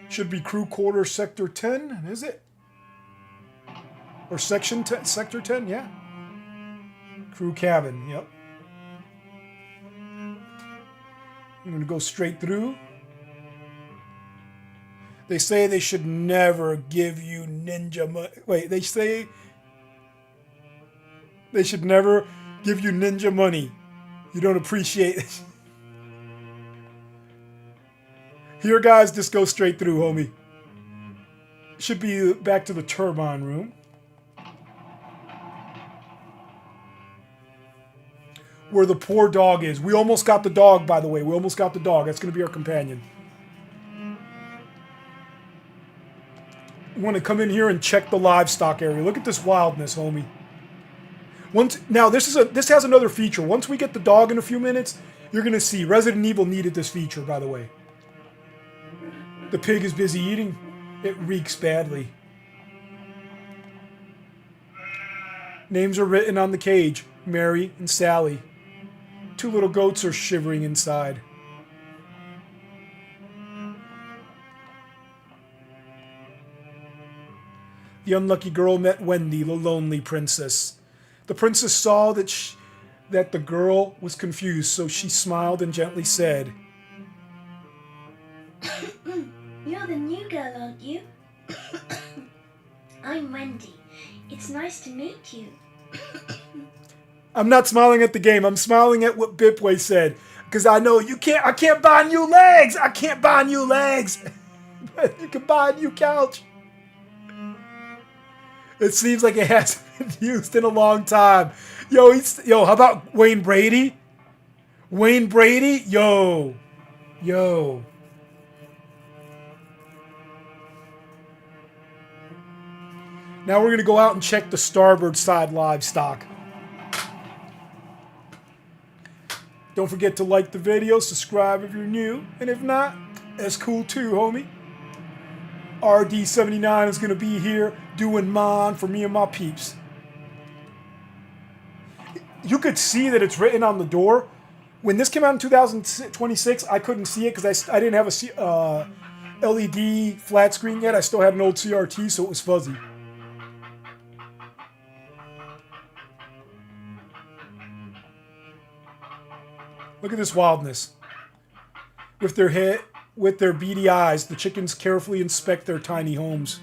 Speaker 1: Should be crew quarters sector 10, is it? Or section 10, sector 10, yeah. Crew cabin, yep. I'm going to go straight through. They say they should never give you ninja money. Wait, they say they should never give you ninja money. You don't appreciate it. Here, guys, just go straight through, homie. Should be back to the turbine room. Where the poor dog is. We almost got the dog, by the way. We almost got the dog. That's going to be our companion. We want to come in here and check the livestock area. Look at this wildness, homie. Now, this has another feature. Once we get the dog in a few minutes, you're going to see. Resident Evil needed this feature, by the way. The pig is busy eating. It reeks badly. Names are written on the cage. Mary and Sally. 2 little goats are shivering inside. The unlucky girl met Wendy, the lonely princess. The princess saw that the girl was confused, so she smiled and gently said,
Speaker 3: You're the new girl, aren't you? I'm Wendy. It's nice to meet you.
Speaker 1: I'm not smiling at the game. I'm smiling at what Bipway said. Because I know I can't buy new legs. I can't buy new legs. You can buy a new couch. It seems like it hasn't been used in a long time. Yo, how about Wayne Brady? Wayne Brady? Yo. Now we're going to go out and check the starboard side livestock. Don't forget to like the video, subscribe if you're new, and if not, that's cool too, homie. RD79 is going to be here doing mine for me and my peeps. You could see that it's written on the door. When this came out in 2026, I couldn't see it because I didn't have a LED flat screen yet. I still had an old CRT, so it was fuzzy. Look at this wildness. With their beady eyes, the chickens carefully inspect their tiny homes.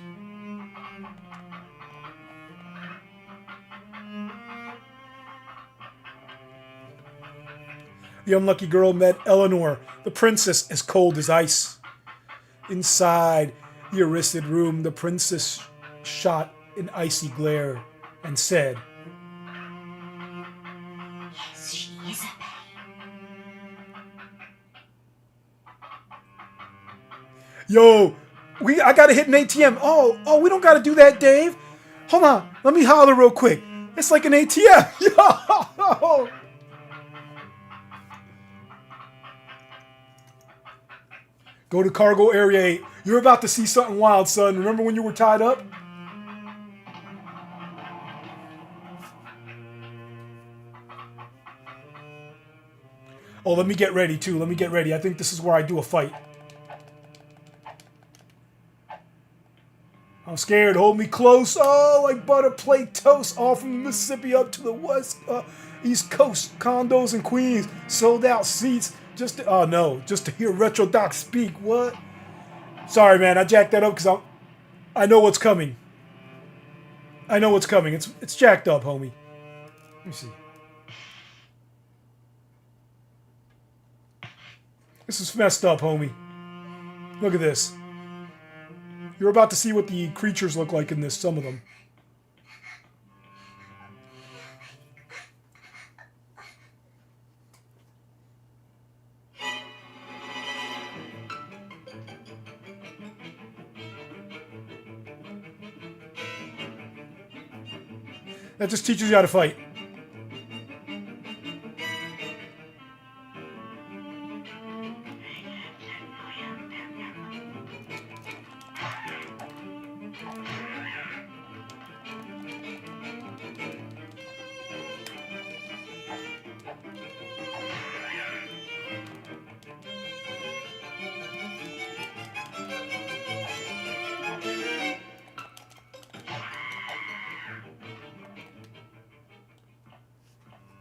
Speaker 1: The unlucky girl met Eleanor, the princess as cold as ice. Inside the arrested room, the princess shot an icy glare and said,
Speaker 5: Yes, she is a
Speaker 1: Yo, I gotta hit an ATM. Oh, we don't gotta do that, Dave. Hold on, let me holler real quick. It's like an ATM. Yo! Go to cargo area 8. You're about to see something wild, son. Remember when you were tied up? Oh, let me get ready, too. Let me get ready. I think this is where I do a fight. I'm scared. Hold me close. Oh, like butter plate toast. All from Mississippi up to the west, East Coast. Condos in Queens. Sold out seats. Just to, oh, no. Just to hear Retro Doc speak. What? Sorry, man. I jacked that up because I know what's coming. I know what's coming. It's jacked up, homie. Let me see. This is messed up, homie. Look at this. You're about to see what the creatures look like in this, some of them. That just teaches you how to fight.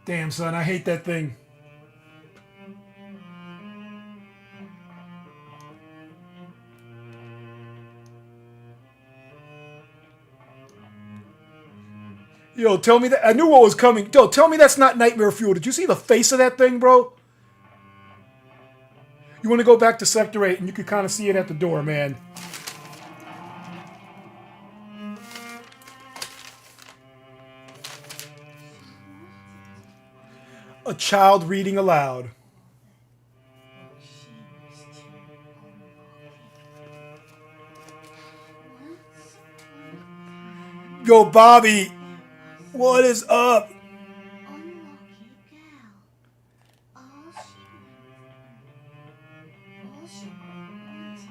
Speaker 1: Damn, son, I hate that thing. Yo, tell me that. I knew what was coming. Yo, tell me that's not nightmare fuel. Did you see the face of that thing, bro? You want to go back to Sector 8 and you can kind of see it at the door, man. A child reading aloud. Yo, Bobby, what is up?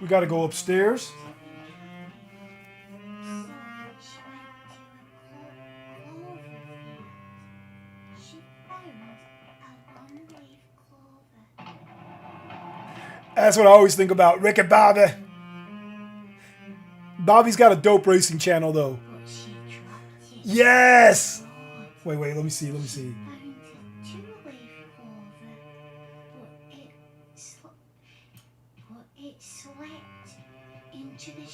Speaker 1: We gotta go upstairs. That's what I always think about. Rick and Bobby. Bobby's got a dope racing channel, though. Yes! Wait, let me see.
Speaker 5: It slipped into the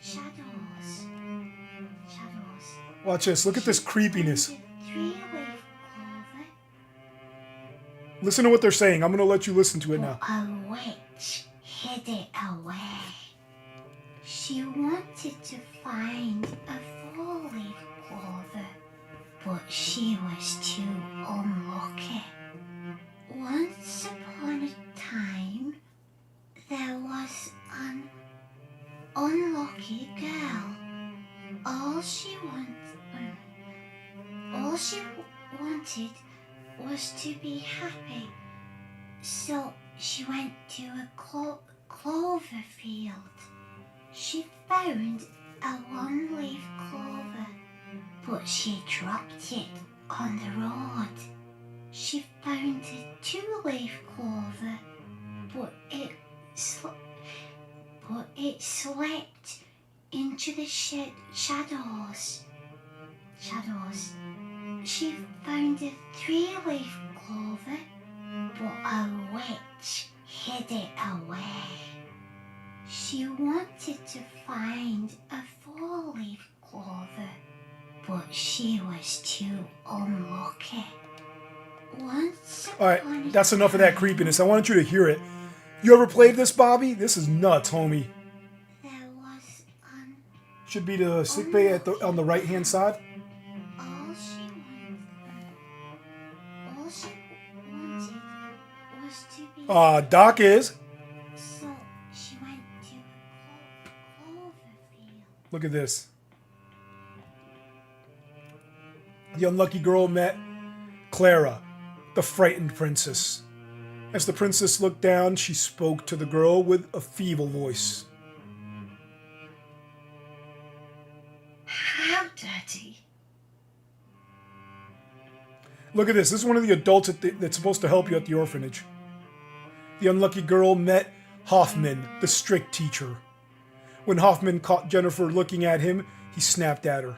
Speaker 5: shadows.
Speaker 1: Watch this. Look at this creepiness. Listen to what they're saying. I'm going to let you listen to it now.
Speaker 5: A witch hid it away. She wanted to find a four-leaf clover, but she was too unlucky. Once upon a time, there was an unlucky girl. All she wanted was to be happy. So she went to a clover field. She found a one-leaf clover, but she dropped it on the road. She found a two-leaf clover, but it slipped into the shadows. She found a three-leaf clover, but a witch hid it away. She wanted to find a four-leaf clover, but she was too unlucky.
Speaker 1: Alright, that's enough of that creepiness. I wanted you to hear it. You ever played this, Bobby? This is nuts, homie.
Speaker 5: There was an
Speaker 1: Should be the sick bay on the right-hand side.
Speaker 5: all she wanted was to be
Speaker 1: Doc is.
Speaker 5: So she went to a clover field.
Speaker 1: Look at this. The unlucky girl met Clara, the frightened princess. As the princess looked down, she spoke to the girl with a feeble voice.
Speaker 5: How dirty.
Speaker 1: Look at this. This is one of the adults that's supposed to help you at the orphanage. The unlucky girl met Hoffman, the strict teacher. When Hoffman caught Jennifer looking at him, he snapped at her.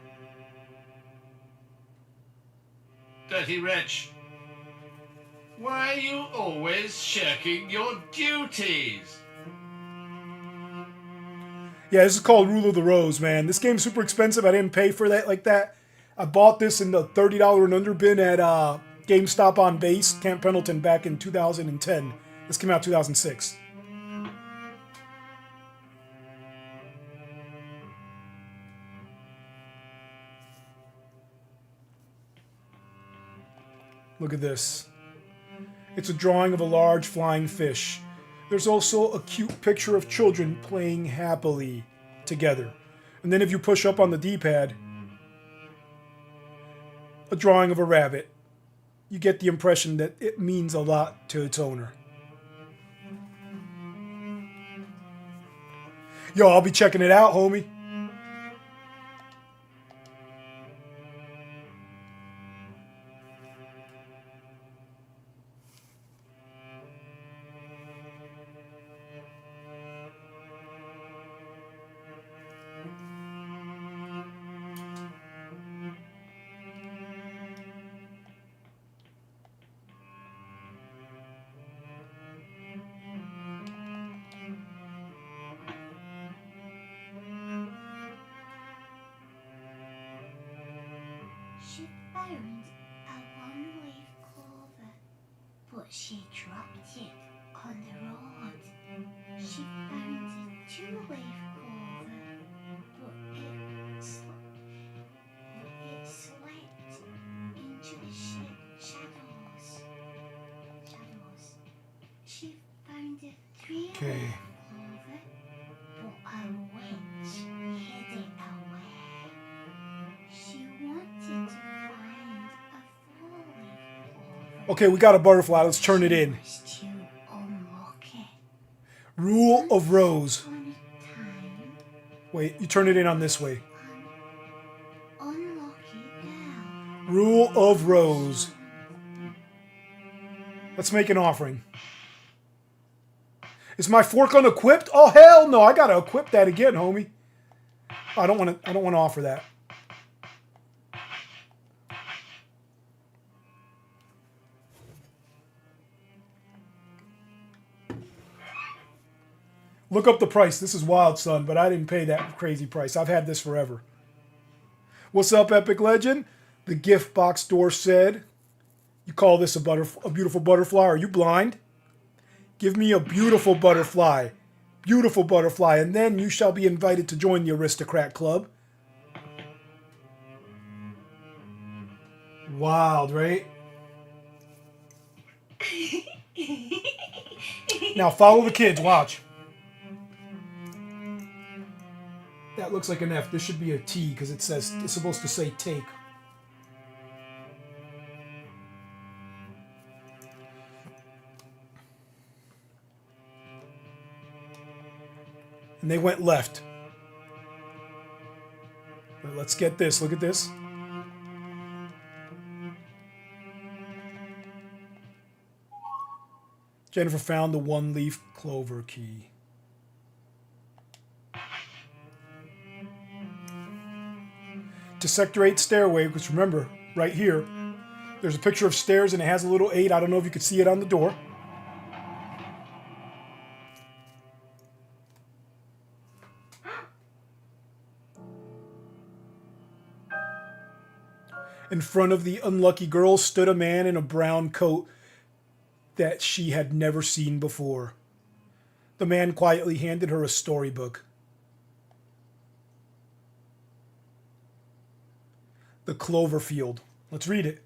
Speaker 4: Dirty wretch. Why are you always shirking your duties?
Speaker 1: Yeah, this is called Rule of the Rose, man. This game's super expensive. I didn't pay for that like that. I bought this in the $30 and under bin at GameStop on base, Camp Pendleton, back in 2010. This came out 2006. Look at this. It's a drawing of a large flying fish. There's also a cute picture of children playing happily together. And then if you push up on the D-pad, a drawing of a rabbit. You get the impression that it means a lot to its owner. Yo, I'll be checking it out, homie.
Speaker 5: She found a one-leaf clover, but she dropped it on the road. She found a two-leaf clover, but it slipped into the shadows. She found a three-leaf clover, but a witch hid it away. She wanted to find a four-leaf clover.
Speaker 1: Okay, we got a butterfly. Let's turn it in.
Speaker 5: She was too unlucky.
Speaker 1: Rule of Rose.
Speaker 5: Upon a time,
Speaker 1: Wait, you turn it in on this way.
Speaker 5: an unlucky girl.
Speaker 1: Rule of Rose. Let's make an offering. Is my fork unequipped? Oh hell no! I gotta equip that again, homie. I don't want to offer that. Look up the price. This is wild, son, but I didn't pay that crazy price. I've had this forever. What's up, Epic Legend? The gift box door said, you call this a beautiful butterfly? Are you blind? Give me a beautiful butterfly. Beautiful butterfly, and then you shall be invited to join the Aristocrat Club. Wild, right? Now follow the kids, watch. That looks like an F. This should be a T because it's supposed to say take. And they went left. But let's get this. Look at this. Jennifer found the one-leaf clover key. To Sector 8 stairway, which remember, right here, there's a picture of stairs and it has a little 8. I don't know if you could see it on the door. In front of the unlucky girl stood a man in a brown coat that she had never seen before. The man quietly handed her a storybook. The Clover Field. Let's read it.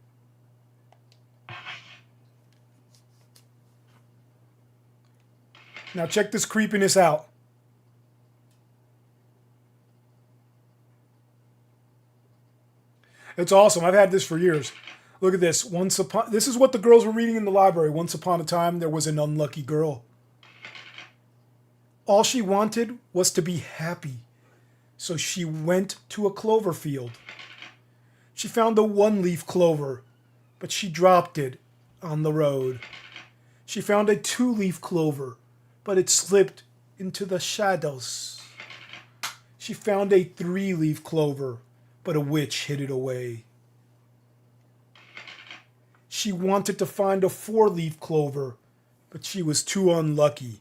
Speaker 1: Now check this creepiness out. It's awesome. I've had this for years. Look at this. This is what the girls were reading in the library. Once upon a time, there was an unlucky girl. All she wanted was to be happy. So she went to a clover field. She found a one-leaf clover, but she dropped it on the road. She found a 2-leaf clover, but it slipped into the shadows. She found a 3-leaf clover, but a witch hid it away. She wanted to find a 4-leaf clover, but she was too unlucky.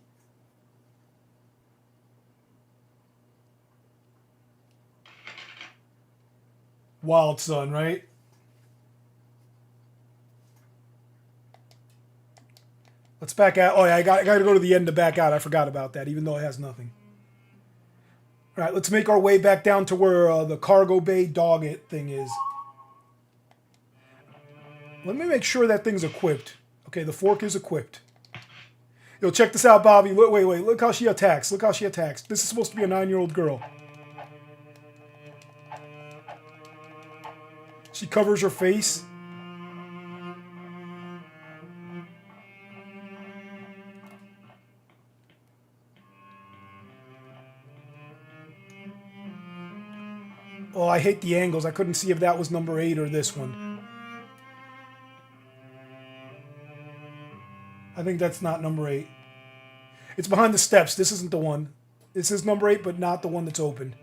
Speaker 1: Wild Son, right? Let's back out. Oh yeah, I got to go to the end to back out. I forgot about that, even though it has nothing. All right, let's make our way back down to where the cargo bay dog thing is. Let me make sure that thing's equipped. Okay, the fork is equipped. Yo, check this out, Bobby. Look, wait. Look how she attacks. Look how she attacks. This is supposed to be a 9-year-old girl. She covers her face. Oh, I hate the angles. I couldn't see if that was number 8 or this one. I think that's not number 8. It's behind the steps. This isn't the one. This is number 8, but not the one that's open.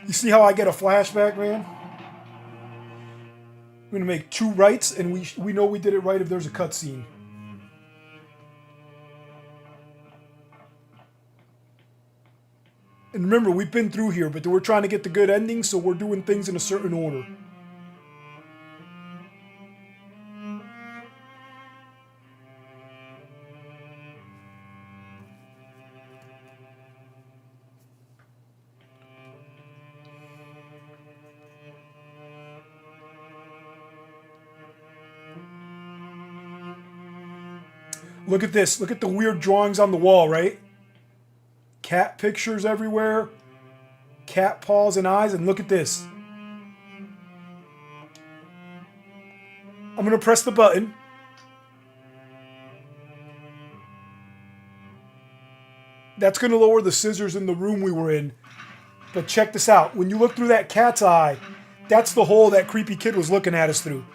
Speaker 1: You see how I get a flashback, man? I'm going to make 2 rights, and we know we did it right if there's a cutscene. And remember, we've been through here, but we're trying to get the good ending, so we're doing things in a certain order. Look at this. Look at the weird drawings on the wall, right? Cat pictures everywhere. Cat paws and eyes. And look at this. I'm going to press the button. That's going to lower the scissors in the room we were in. But check this out. When you look through that cat's eye, that's the hole that creepy kid was looking at us through.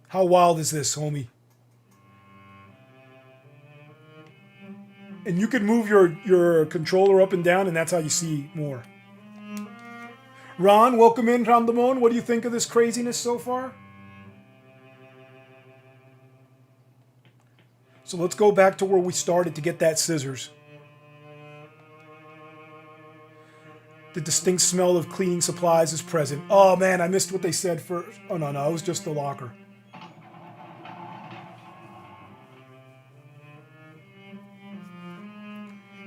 Speaker 1: How wild is this, homie? And you can move your controller up and down, and that's how you see more. Ron, welcome in, Randamon. What do you think of this craziness so far? So let's go back to where we started to get that scissors. The distinct smell of cleaning supplies is present. Oh man, I missed what they said first. Oh no, it was just the locker.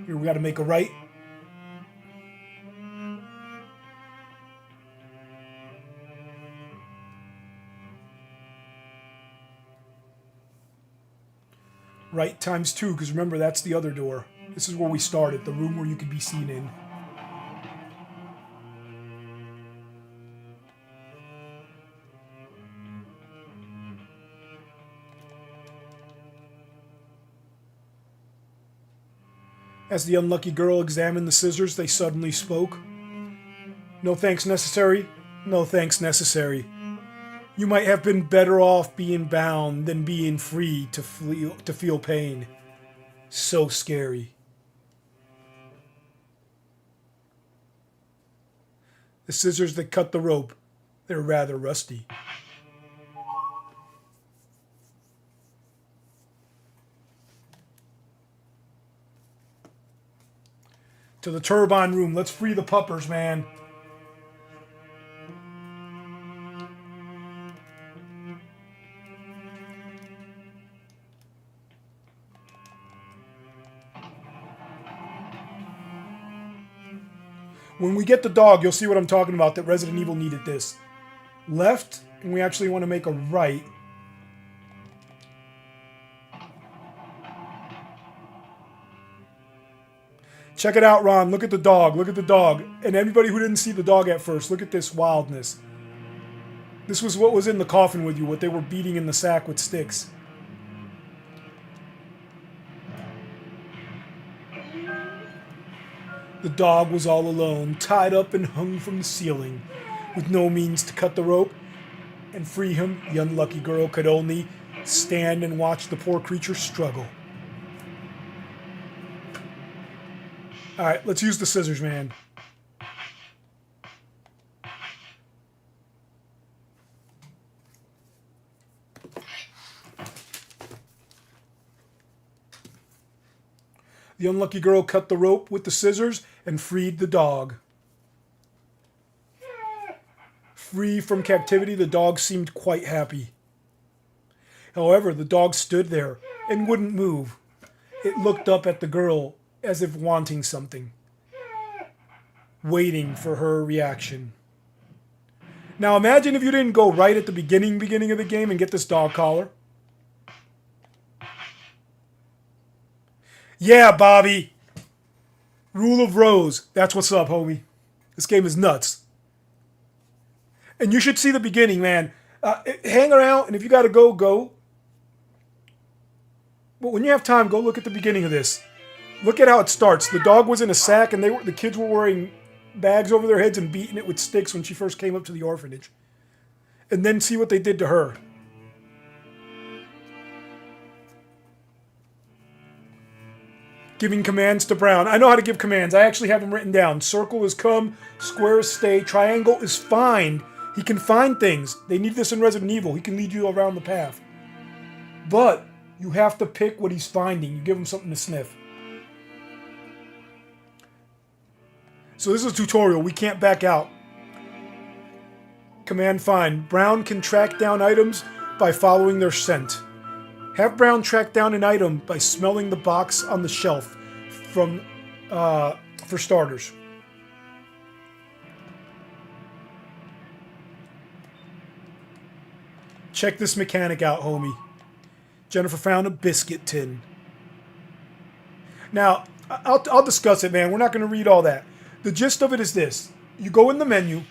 Speaker 1: Here we got to make a right. Right times 2, because remember, that's the other door. This is where we started, the room where you could be seen in. As the unlucky girl examined the scissors, they suddenly spoke. No thanks necessary. No thanks necessary. You might have been better off being bound than being free to feel pain. So scary. The scissors that cut the rope, they're rather rusty. To the turbine room. Let's free the puppers, man. When we get the dog, you'll see what I'm talking about, that Resident Evil needed this. Left, and we actually want to make a right. Check it out, Ron. Look at the dog. Look at the dog. And everybody who didn't see the dog at first, look at this wildness. This was what was in the coffin with you, what they were beating in the sack with sticks. The dog was all alone, tied up and hung from the ceiling, with no means to cut the rope and free him. The unlucky girl could only stand and watch the poor creature struggle. Alright, let's use the scissors, man. The unlucky girl cut the rope with the scissors and freed the dog. Free from captivity, the dog seemed quite happy. However, the dog stood there and wouldn't move. It looked up at the girl as if wanting something, waiting for her reaction. Now imagine if you didn't go right at the beginning of the game and get this dog collar. Yeah, Bobby. Rule of Rose. That's what's up, homie. This game is nuts. And you should see the beginning, man. Hang around, and if you got to go, go. But when you have time, go look at the beginning of this. Look at how it starts. The dog was in a sack, and the kids were wearing bags over their heads and beating it with sticks when she first came up to the orphanage. And then see what they did to her. Giving commands to Brown. I know how to give commands. I actually have them written down. Circle is come, square is stay, triangle is find. He can find things. They need this in Resident Evil. He can lead you around the path. But you have to pick what he's finding. You give him something to sniff. So this is a tutorial. We can't back out. Command find. Brown can track down items by following their scent. Have Brown track down an item by smelling the box on the shelf for starters. Check this mechanic out, homie. Jennifer found a biscuit tin. Now, I'll discuss it, man. We're not going to read all that. The gist of it is this. You go in the menu,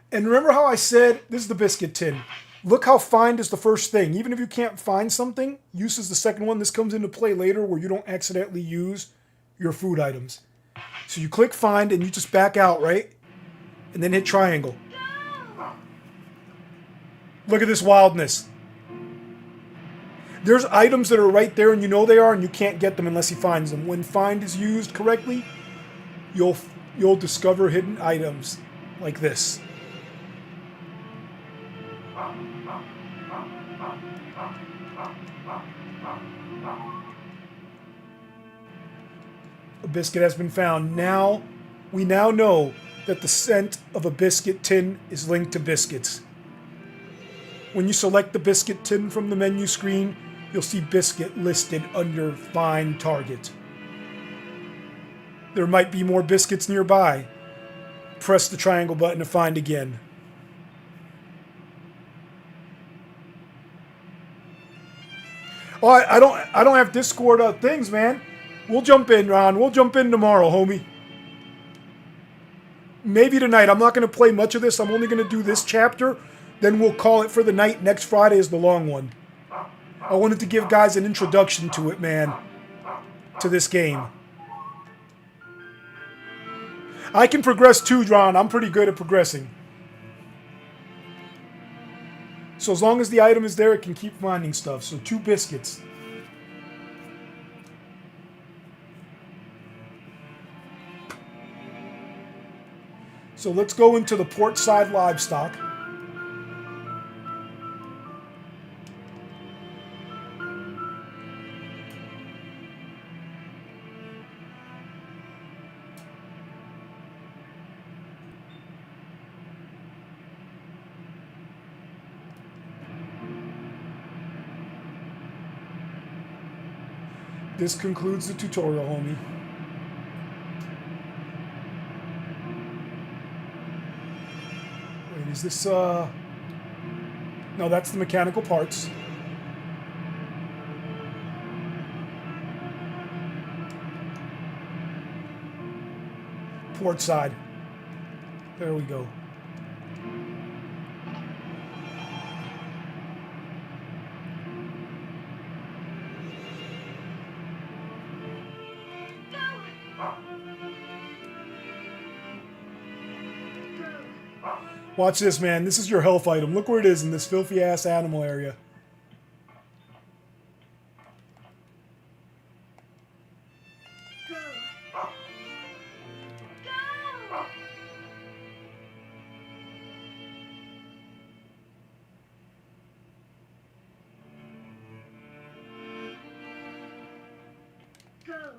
Speaker 1: and remember how I said, this is the biscuit tin. Look how find is the first thing. Even if you can't find something, use is the second one. This comes into play later where you don't accidentally use your food items. So you click find and you just back out, right? And then hit triangle. Look at this wildness. There's items that are right there and you know they are and you can't get them unless he finds them. When find is used correctly, you'll discover hidden items like this. A biscuit has been found. We now know that the scent of a biscuit tin is linked to biscuits. When you select the biscuit tin from the menu screen, you'll see biscuit listed under Find Target. There might be more biscuits nearby. Press the triangle button to find again. Oh, I don't have Discord things, man. We'll jump in, Ron. We'll jump in tomorrow, homie. Maybe tonight. I'm not going to play much of this. I'm only going to do this chapter. Then we'll call it for the night. Next Friday is the long one. I wanted to give guys an introduction to it, man. To this game. I can progress too, Ron. I'm pretty good at progressing. So as long as the item is there, it can keep finding stuff. So 2 biscuits. So let's go into the port side livestock. This concludes the tutorial, homie. Wait, is this, No, that's the mechanical parts. Port side. There we go. Watch this, man. This is your health item. Look where it is in this filthy ass animal area.
Speaker 3: Go. Go.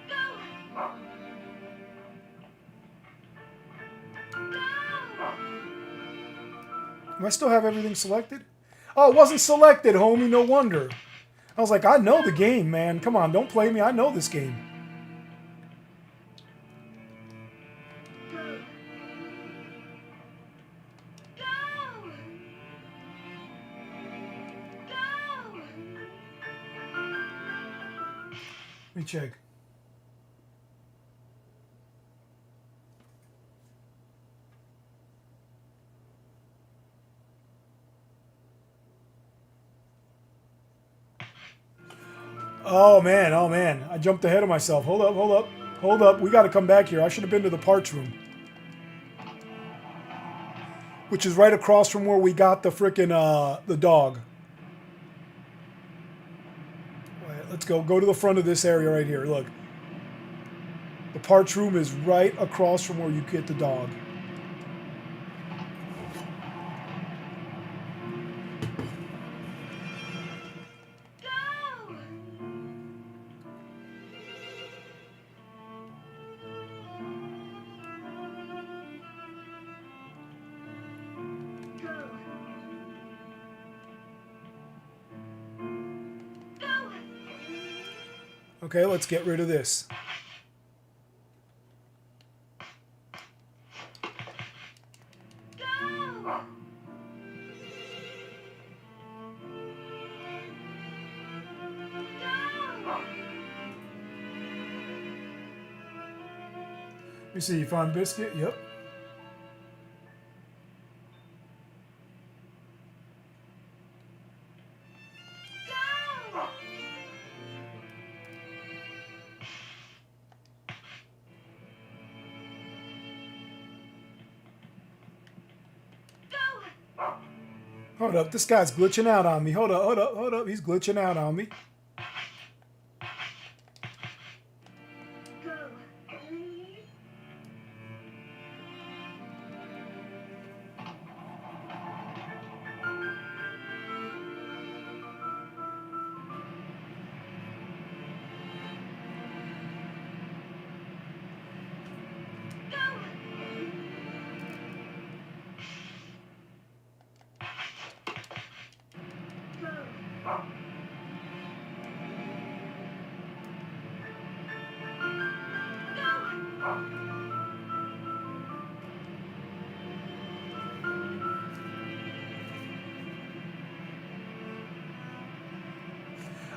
Speaker 3: Go.
Speaker 1: Do I still have everything selected? Oh, it wasn't selected, homie. No wonder. I was like, I know the game, man. Come on, don't play me. I know this game.
Speaker 3: Go. Go. Go.
Speaker 1: Let me check. Oh man. I jumped ahead of myself. Hold up. We got to come back here. I should have been to the parts room. Which is right across from where we got the frickin' the dog. All right, let's go to the front of this area right here. Look. The parts room is right across from where you get the dog. Okay, let's get rid of this. Let me see, you found biscuit? Yep. Hold up, this guy's glitching out on me. Hold up. He's glitching out on me.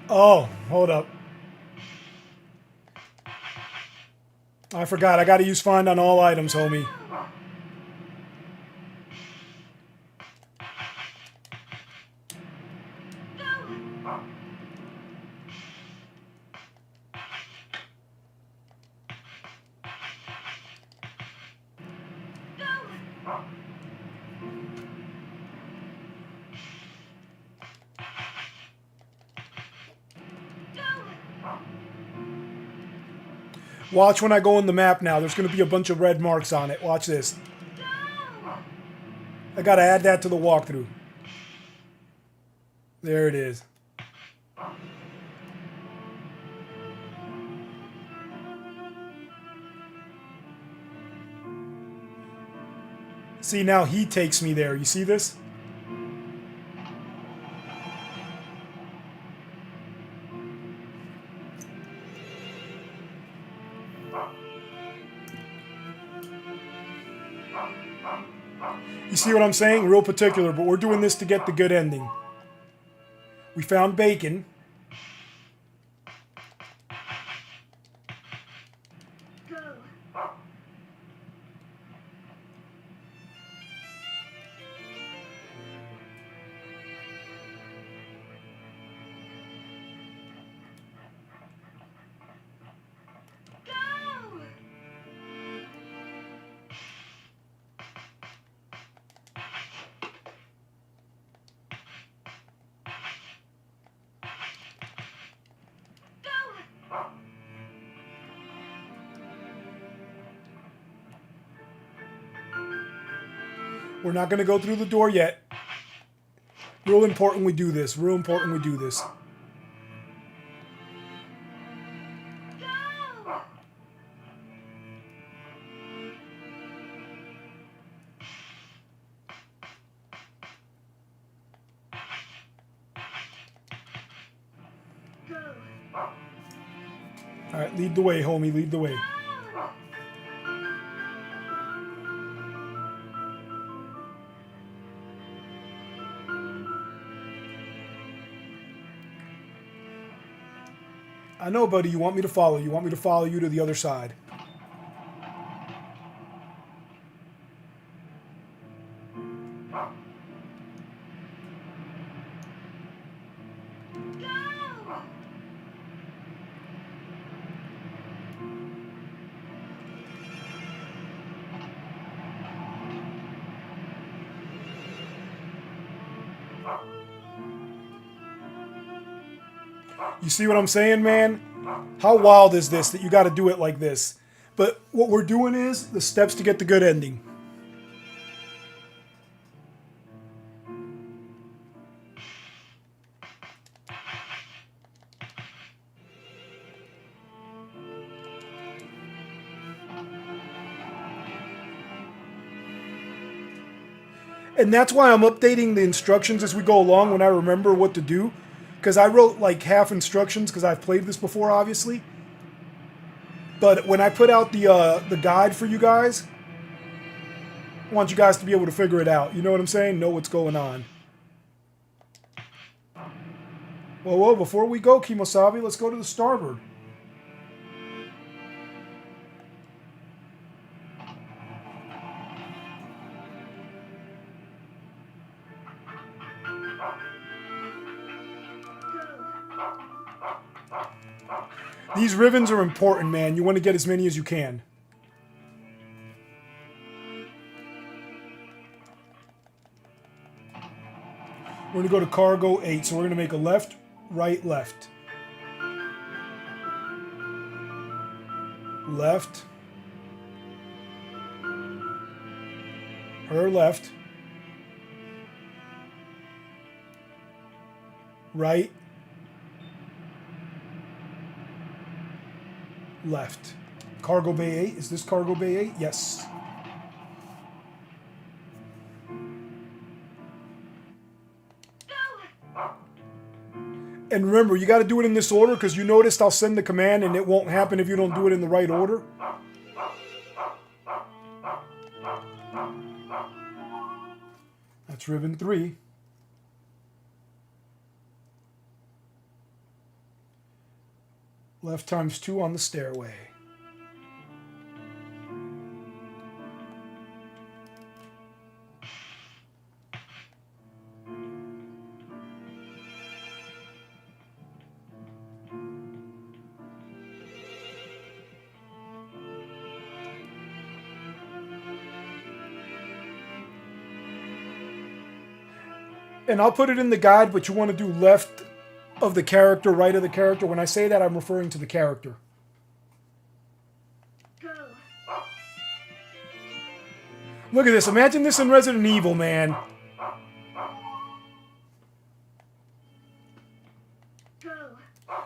Speaker 1: Oh, hold up. I forgot. I got to use find on all items, homie. Watch when I go in the map now. There's going to be a bunch of red marks on it. Watch this. I got to add that to the walkthrough. There it is. See, now he takes me there. You see this? You see what I'm saying? Real particular, but we're doing this to get the good ending. We found bacon. We're not going to go through the door yet. Real important we do this. Real important we do this. All right, lead the way, homie. Lead the way. I know, buddy. You want me to follow. You want me to follow you to the other side. You see what I'm saying, man? How wild is this that you got to do it like this? But what we're doing is the steps to get the good ending. And that's why I'm updating the instructions as we go along when I remember what to do. Because I wrote like half instructions because I've played this before, obviously. But when I put out the guide for you guys, I want you guys to be able to figure it out. You know what I'm saying? Know what's going on. Whoa, before we go, Kimosabi, let's go to the starboard. These ribbons are important, man. You want to get as many as you can. We're going to go to cargo 8. So we're going to make a left, right, left. Left. Her left. Right. Left. Cargo bay 8. Is this cargo bay 8? Yes. And remember, you got to do it in this order because you noticed I'll send the command and it won't happen if you don't do it in the right order. That's ribbon 3. Left times 2 on the stairway. And I'll put it in the guide, but you want to do left of the character, right of the character. When I say that, I'm referring to the character. Look at this. Imagine this in Resident Evil, man.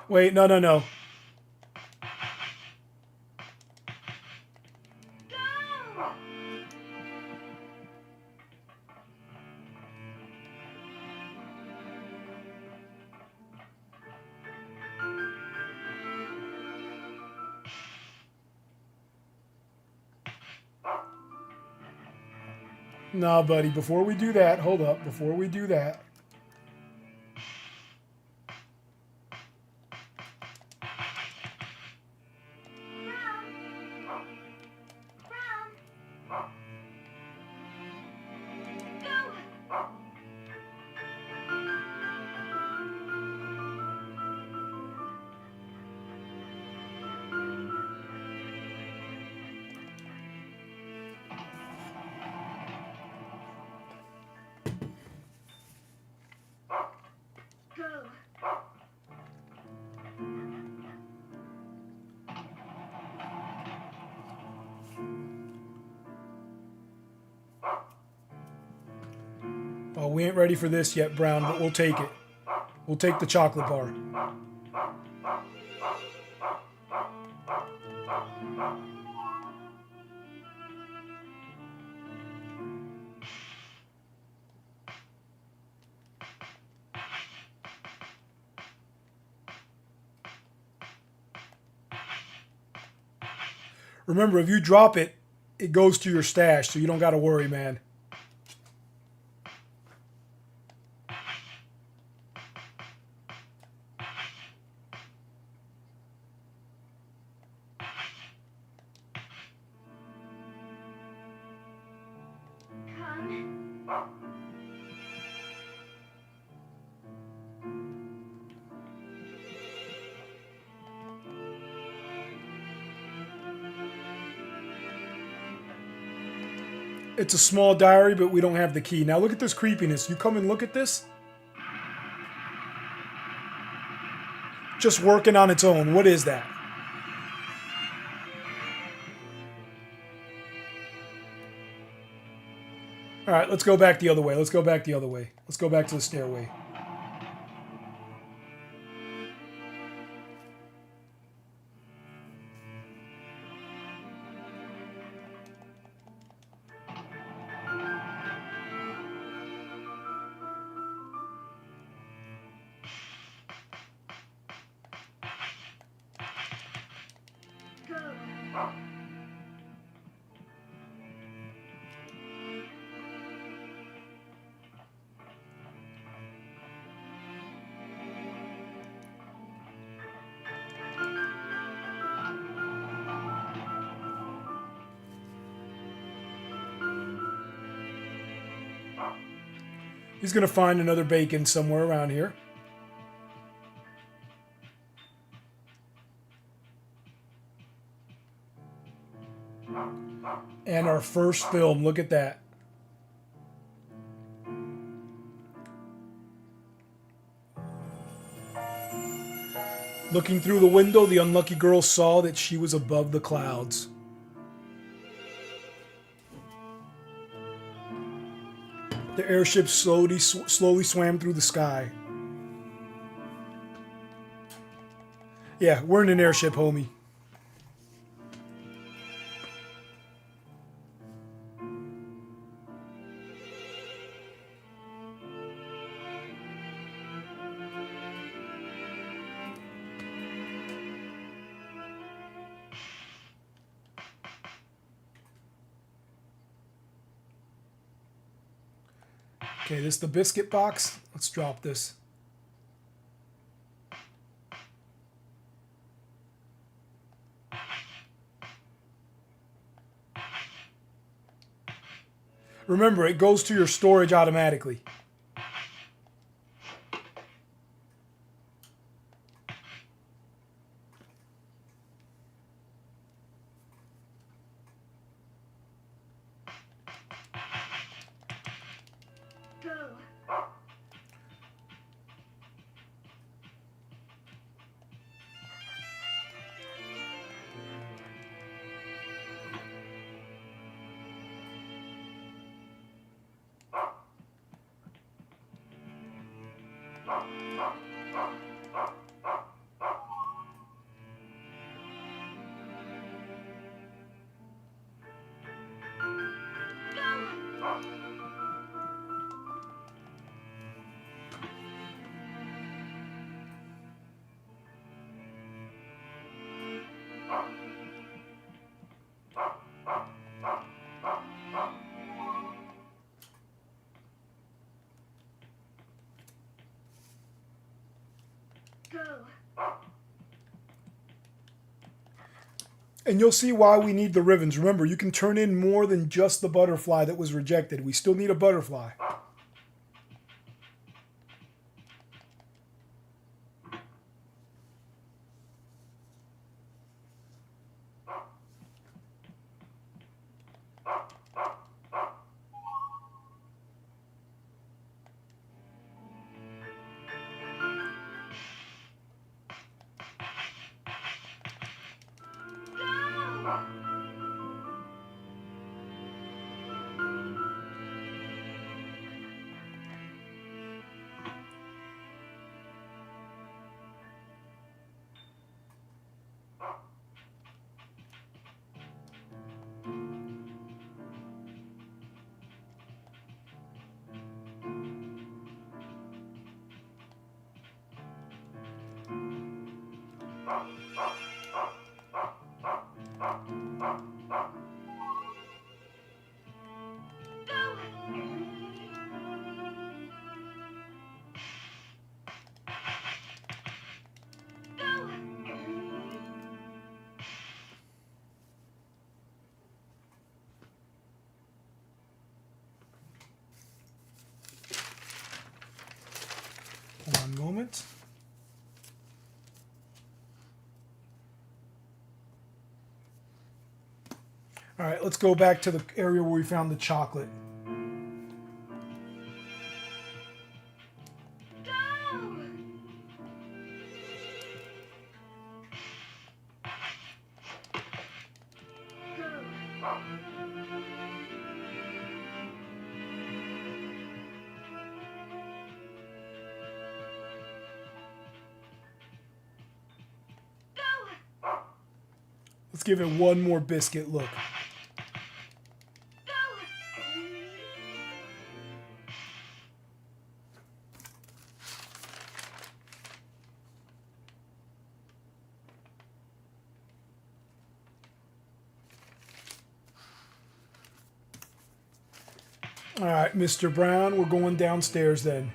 Speaker 1: Wait, no. No, buddy, before we do that, hold up. Before we do that. we ain't ready for this yet, Brown, but we'll take it. We'll take the chocolate bar. Remember, if you drop it, it goes to your stash, so you don't got to worry, man.
Speaker 5: Come.
Speaker 1: It's a small diary, but we don't have the key. Now look at this creepiness. You come and look at this. Just working on its own. What is that? All right, let's go back the other way. Let's go back the other way. Let's go back to the stairway. He's going to find another bacon somewhere around here. And our first film, look at that. Looking through the window, the unlucky girl saw that she was above the clouds. The airship slowly swam through the sky. Yeah, we're in an airship, homie. Okay, this is the biscuit box. Let's drop this. Remember, it goes to your storage automatically. And you'll see why we need the ribbons. Remember, you can turn in more than just the butterfly that was rejected. We still need a butterfly. One moment. All right, let's go back to the area where we found the chocolate. Let's give it one more biscuit look. All right, Mr. Brown, we're going downstairs then.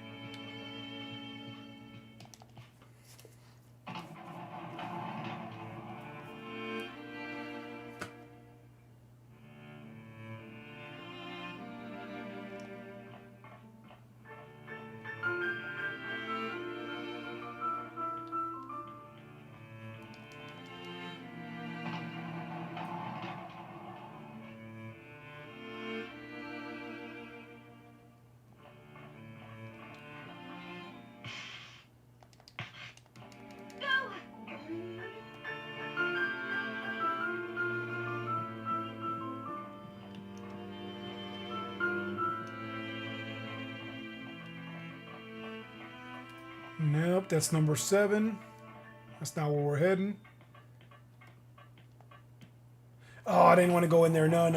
Speaker 1: Nope, that's number 7. That's not where we're heading. Oh, I didn't want to go in there. No.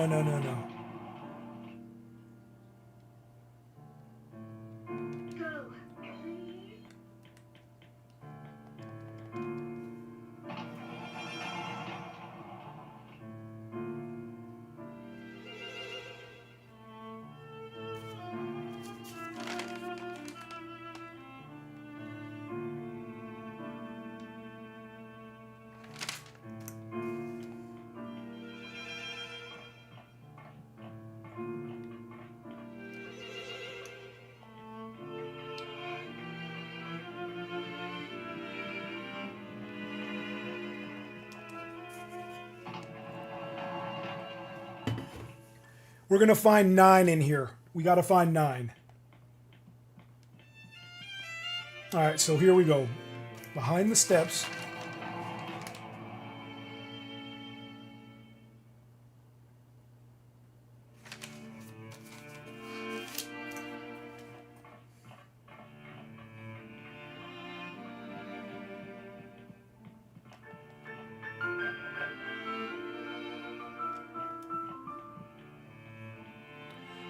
Speaker 1: We're going to find 9 in here. We got to find 9. All right, so here we go. Behind the steps.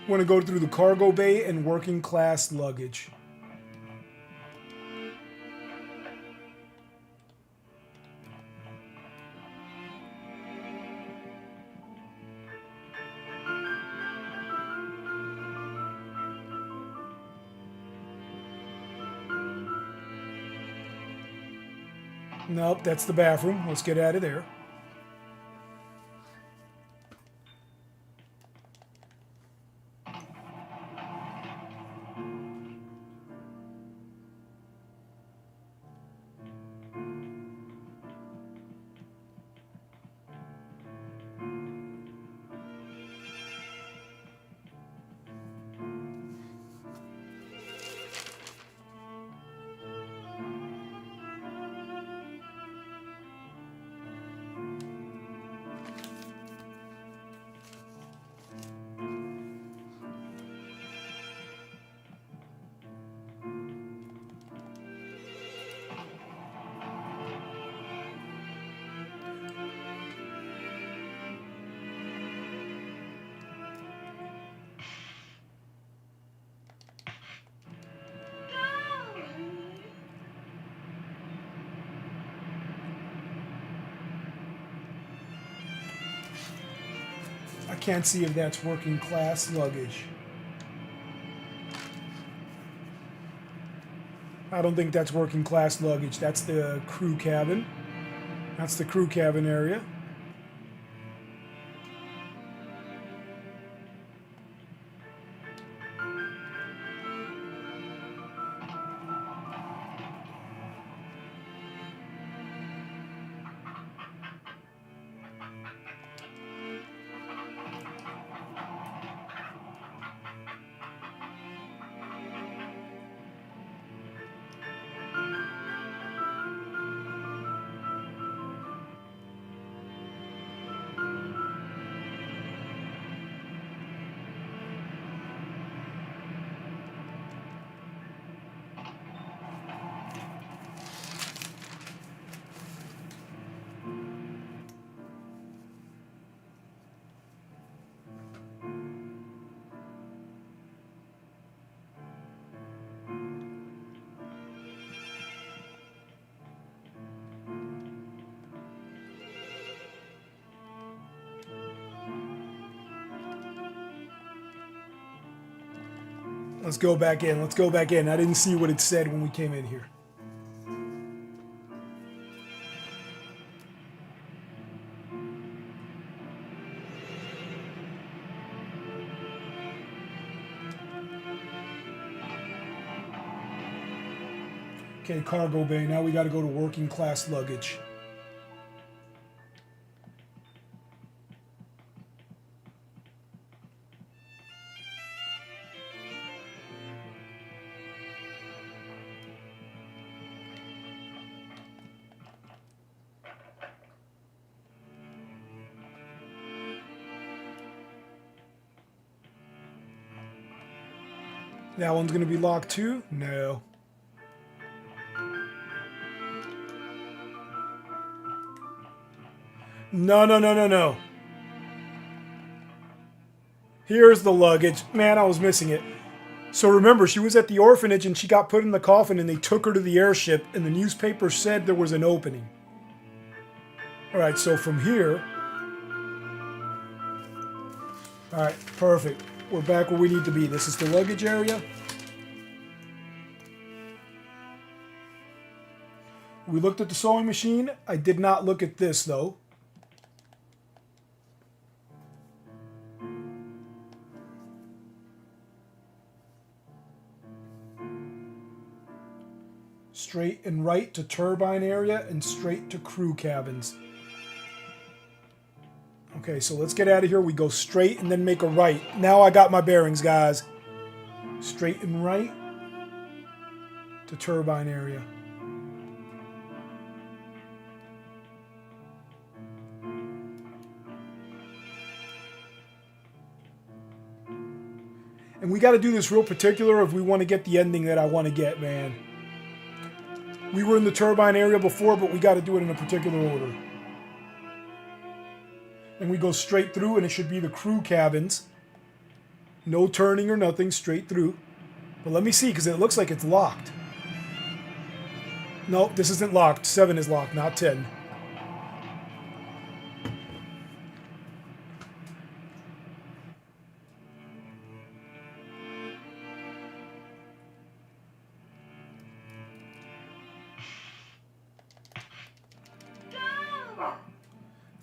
Speaker 1: We want to go through the cargo bay and working class luggage. Nope, that's the bathroom. Let's get out of there. I can't see if that's working class luggage. I don't think that's working class luggage. That's the crew cabin. That's the crew cabin area. Let's go back in. Let's go back in. I didn't see what it said when we came in here. Okay, cargo bay. Now we got to go to working class luggage. That one's going to be locked too? No. No. Here's the luggage. Man, I was missing it. So remember, she was at the orphanage and she got put in the coffin and they took her to the airship and the newspaper said there was an opening. Alright, so from here... Alright, perfect. We're back where we need to be. This is the luggage area. We looked at the sewing machine. I did not look at this, though. Straight and right to turbine area and straight to crew cabins. Okay, so let's get out of here. We go straight and then make a right. Now I got my bearings, guys. Straight and right to turbine area. And we got to do this real particular if we want to get the ending that I want to get, man. We were in the turbine area before, but we got to do it in a particular order. And we go straight through, and it should be the crew cabins. No turning or nothing, straight through. But let me see, because it looks like it's locked. No, this isn't locked. 7 is locked, not 10.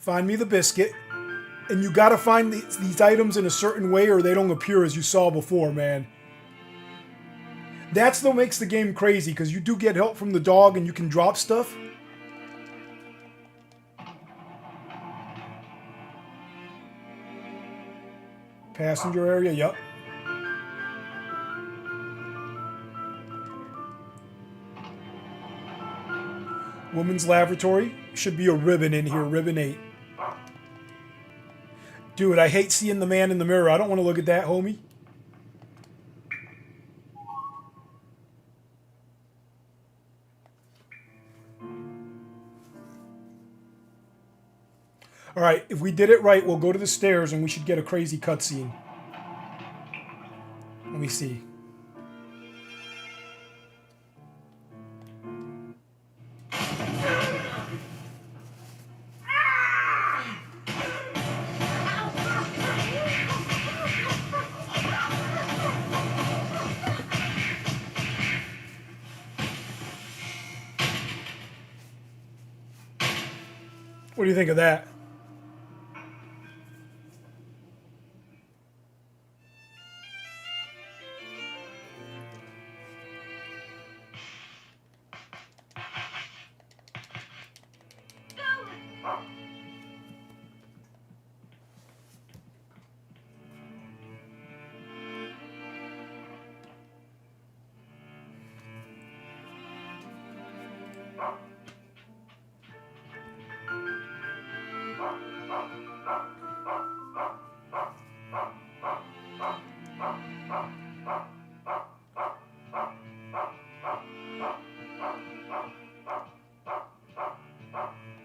Speaker 1: Find me the biscuit. And you gotta find these items in a certain way or they don't appear as you saw before, man. That's what makes the game crazy, because you do get help from the dog and you can drop stuff. Passenger area, yep. Women's lavatory. Should be a ribbon in here, ribbon 8. Dude, I hate seeing the man in the mirror. I don't want to look at that, homie. Alright, if we did it right, we'll go to the stairs and we should get a crazy cutscene. Let me see. What do you think of that?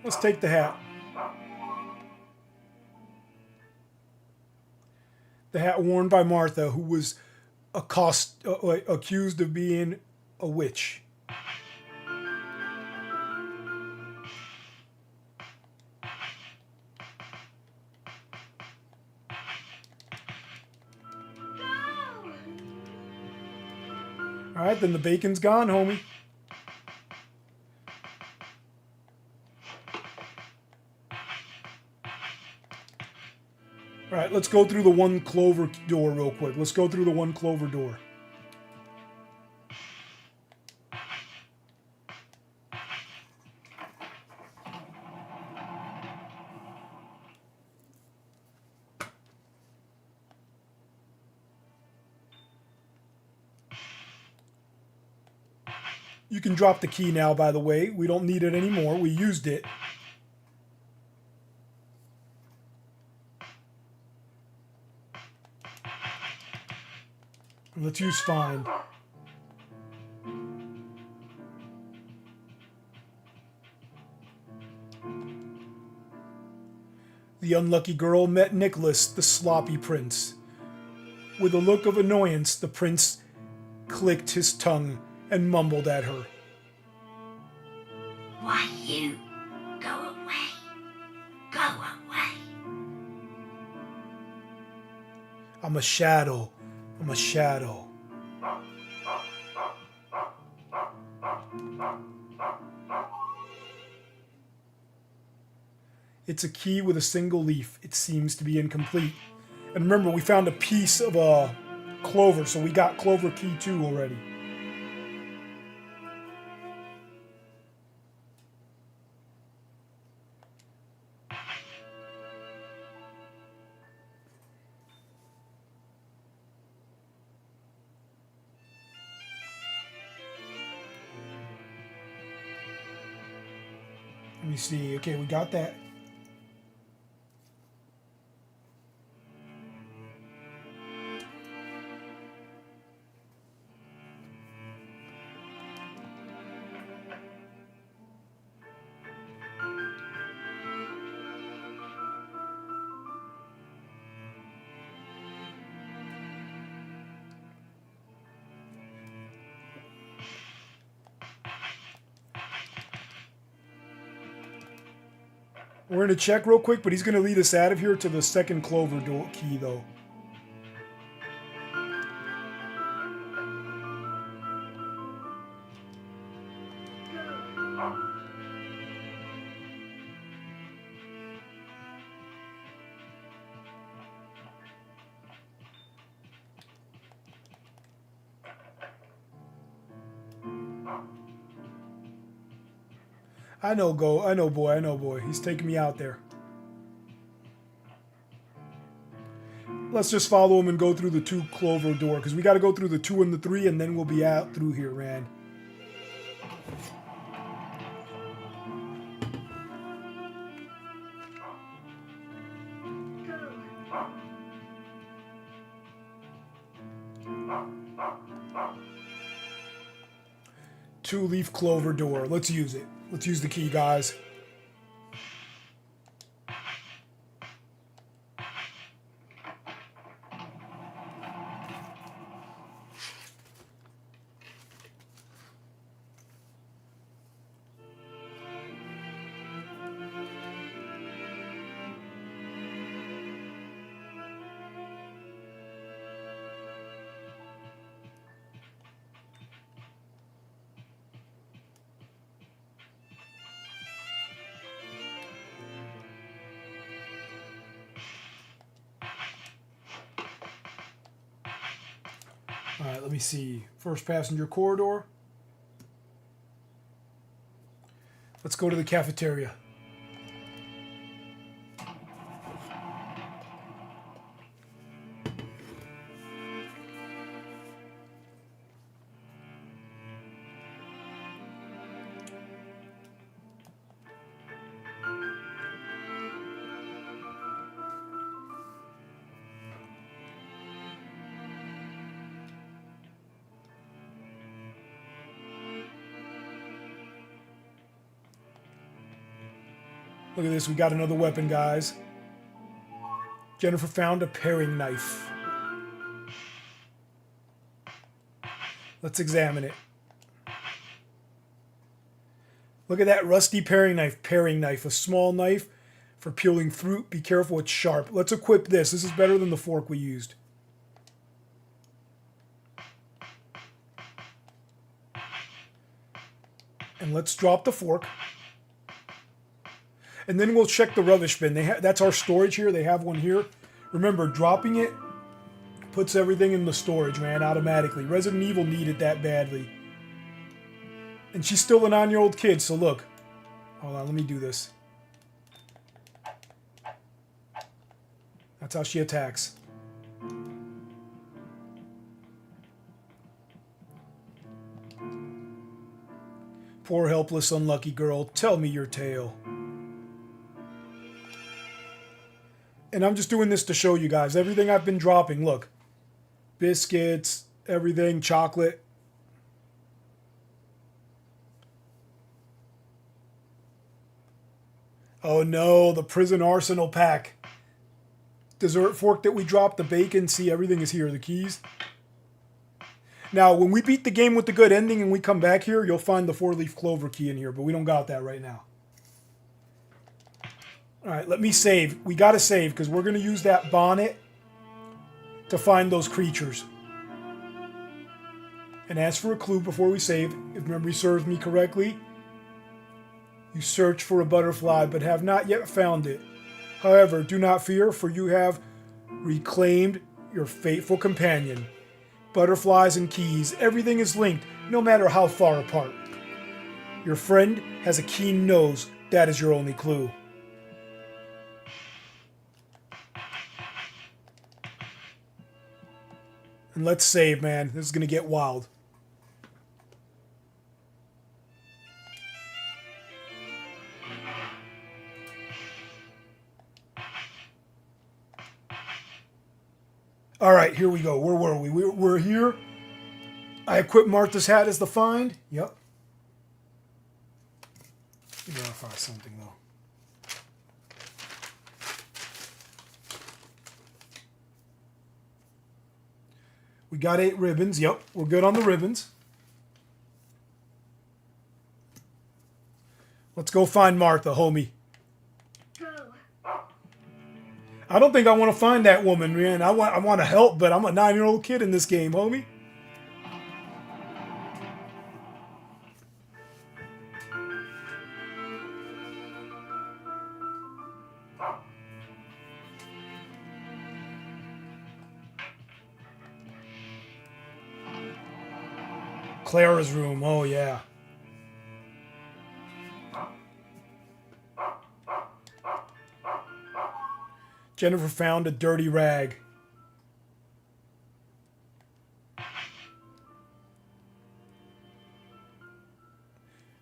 Speaker 1: Let's take the hat. The hat worn by Martha, who was accused of being a witch. All right, then the bacon's gone, homie. All right, let's go through the one clover door real quick. Let's go through the one clover door. You can drop the key now, by the way. We don't need it anymore. We used it. Let's use find. The unlucky girl met Nicholas, the sloppy prince. With a look of annoyance, the prince clicked his tongue and mumbled at her.
Speaker 5: Why, you go away. Go away.
Speaker 1: I'm a shadow. I'm a shadow. It's a key with a single leaf. It seems to be incomplete. And remember, we found a piece of a clover, so we got clover key 2 already. Let me see. Okay, we got that. We're going to check real quick, but he's going to lead us out of here to the second clover door key, though. I know, boy. He's taking me out there. Let's just follow him and go through the 2 clover door, because we got to go through the 2 and the 3, and then we'll be out through here, Rand. Two-leaf clover door. Let's use it. Let's use the key, guys. All right, let me see. First passenger corridor. Let's go to the cafeteria. Look at this, we got another weapon, guys. Jennifer found a paring knife. Let's examine it. Look at that rusty paring knife. Paring knife, a small knife for peeling fruit. Be careful, it's sharp. Let's equip this. This is better than the fork we used. And let's drop the fork. And then we'll check the rubbish bin. That's our storage here. They have one here. Remember, dropping it puts everything in the storage, man, automatically. Resident Evil needed that badly. And she's still a 9-year-old kid, so look. Hold on, let me do this. That's how she attacks. Poor, helpless, unlucky girl. Tell me your tale. And I'm just doing this to show you guys everything I've been dropping. Look. Biscuits, everything, chocolate. Oh no, the prison arsenal pack. Dessert fork that we dropped, the bacon. See, everything is here, the keys. Now, when we beat the game with the good ending and we come back here, you'll find the 4-leaf clover key in here, but we don't got that right now. All right, let me save. We got to save because we're going to use that bonnet to find those creatures. And ask for a clue before we save. If memory serves me correctly, you search for a butterfly but have not yet found it. However, do not fear, for you have reclaimed your faithful companion. Butterflies and keys, everything is linked, no matter how far apart. Your friend has a keen nose. That is your only clue. And let's save, man. This is going to get wild. All right, here we go. Where were we? We're here. I equipped Martha's hat as the find. Yep. Let me verify something, though. We got 8 ribbons. Yep, we're good on the ribbons. Let's go find Martha, homie. I don't think I want to find that woman, man. I want to help, but I'm a 9-year-old kid in this game, homie. Clara's room, oh yeah. Jennifer found a dirty rag.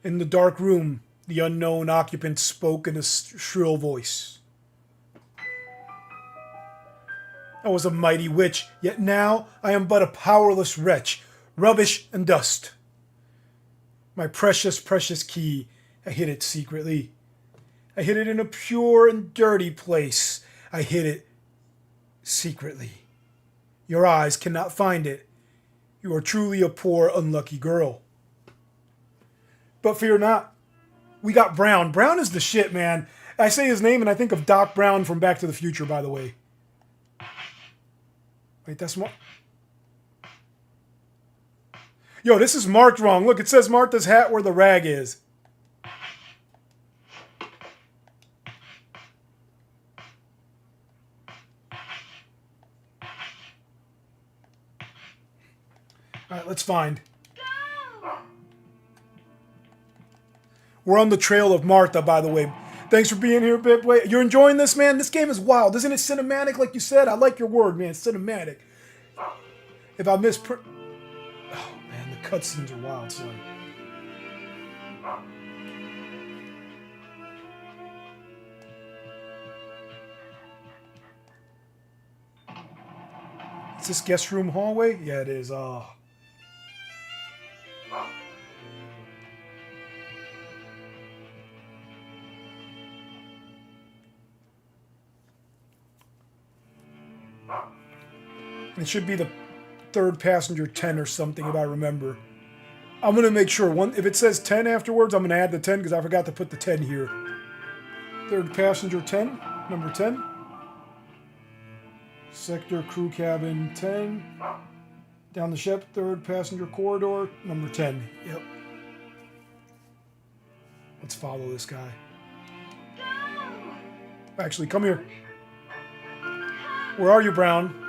Speaker 1: In the dark room, the unknown occupant spoke in a shrill voice. I was a mighty witch, yet now I am but a powerless wretch, rubbish and dust. My precious, precious key, I hid it secretly. I hid it in a pure and dirty place. I hid it secretly. Your eyes cannot find it. You are truly a poor, unlucky girl. But fear not. We got Brown. Brown is the shit, man. I say his name and I think of Doc Brown from Back to the Future, by the way. Wait, that's Mark. Yo, this is marked wrong. Look, it says Martha's hat where the rag is. All right, let's find.
Speaker 5: Go!
Speaker 1: We're on the trail of Martha, by the way. Thanks for being here, Bip. Wait, you're enjoying this, man? This game is wild. Isn't it cinematic, like you said? I like your word, man. Cinematic. If I misprint... Oh, man, the cutscenes are wild, son. Is this guest room hallway? Yeah, it is. It should be the third passenger 10 or something, if I remember. I'm going to make sure. If it says 10 afterwards, I'm going to add the 10 because I forgot to put the 10 here. Third passenger 10, number 10. Sector crew cabin 10. Down the ship, third passenger corridor, number 10. Yep. Let's follow this guy. Actually, come here. Where are you, Brown?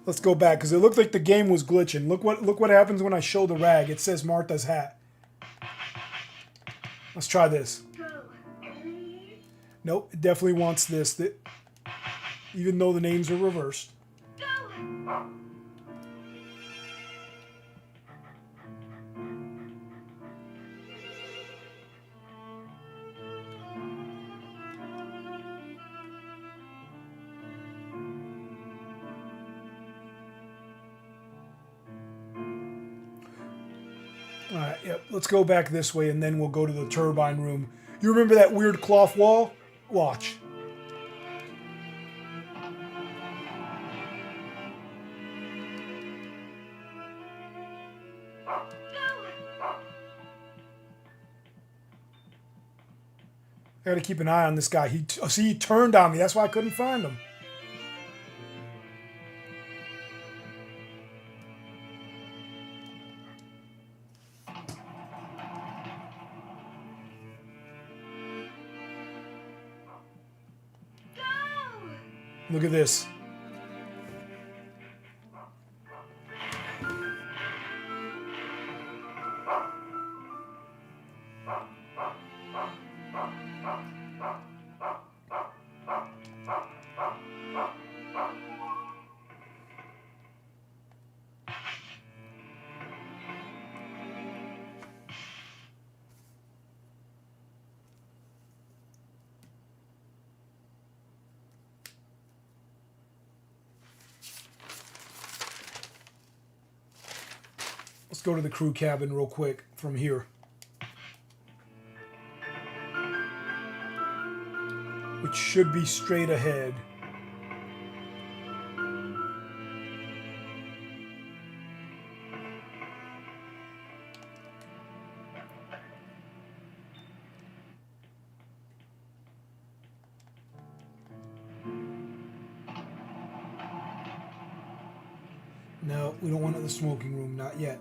Speaker 1: Let's go back because it looked like the game was glitching. Look what happens when I show the rag. It says Martha's hat. Let's try this. Nope, it definitely wants this. Even though the names are reversed. Alright, yep, let's go back this way and then we'll go to the turbine room. You remember that weird cloth wall? Watch. I gotta keep an eye on this guy. He turned on me. That's why I couldn't find him. Look at this. Let's go to the crew cabin real quick from here. Which should be straight ahead. No, we don't want the smoking room, not yet.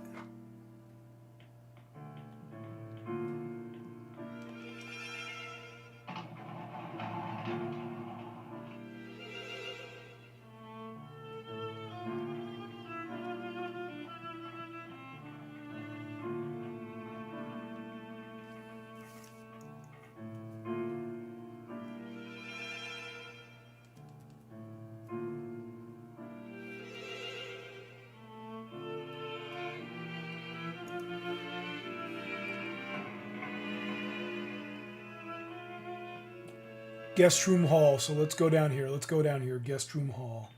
Speaker 1: Guest room hall. So let's go down here. Let's go down here. Guest room hall.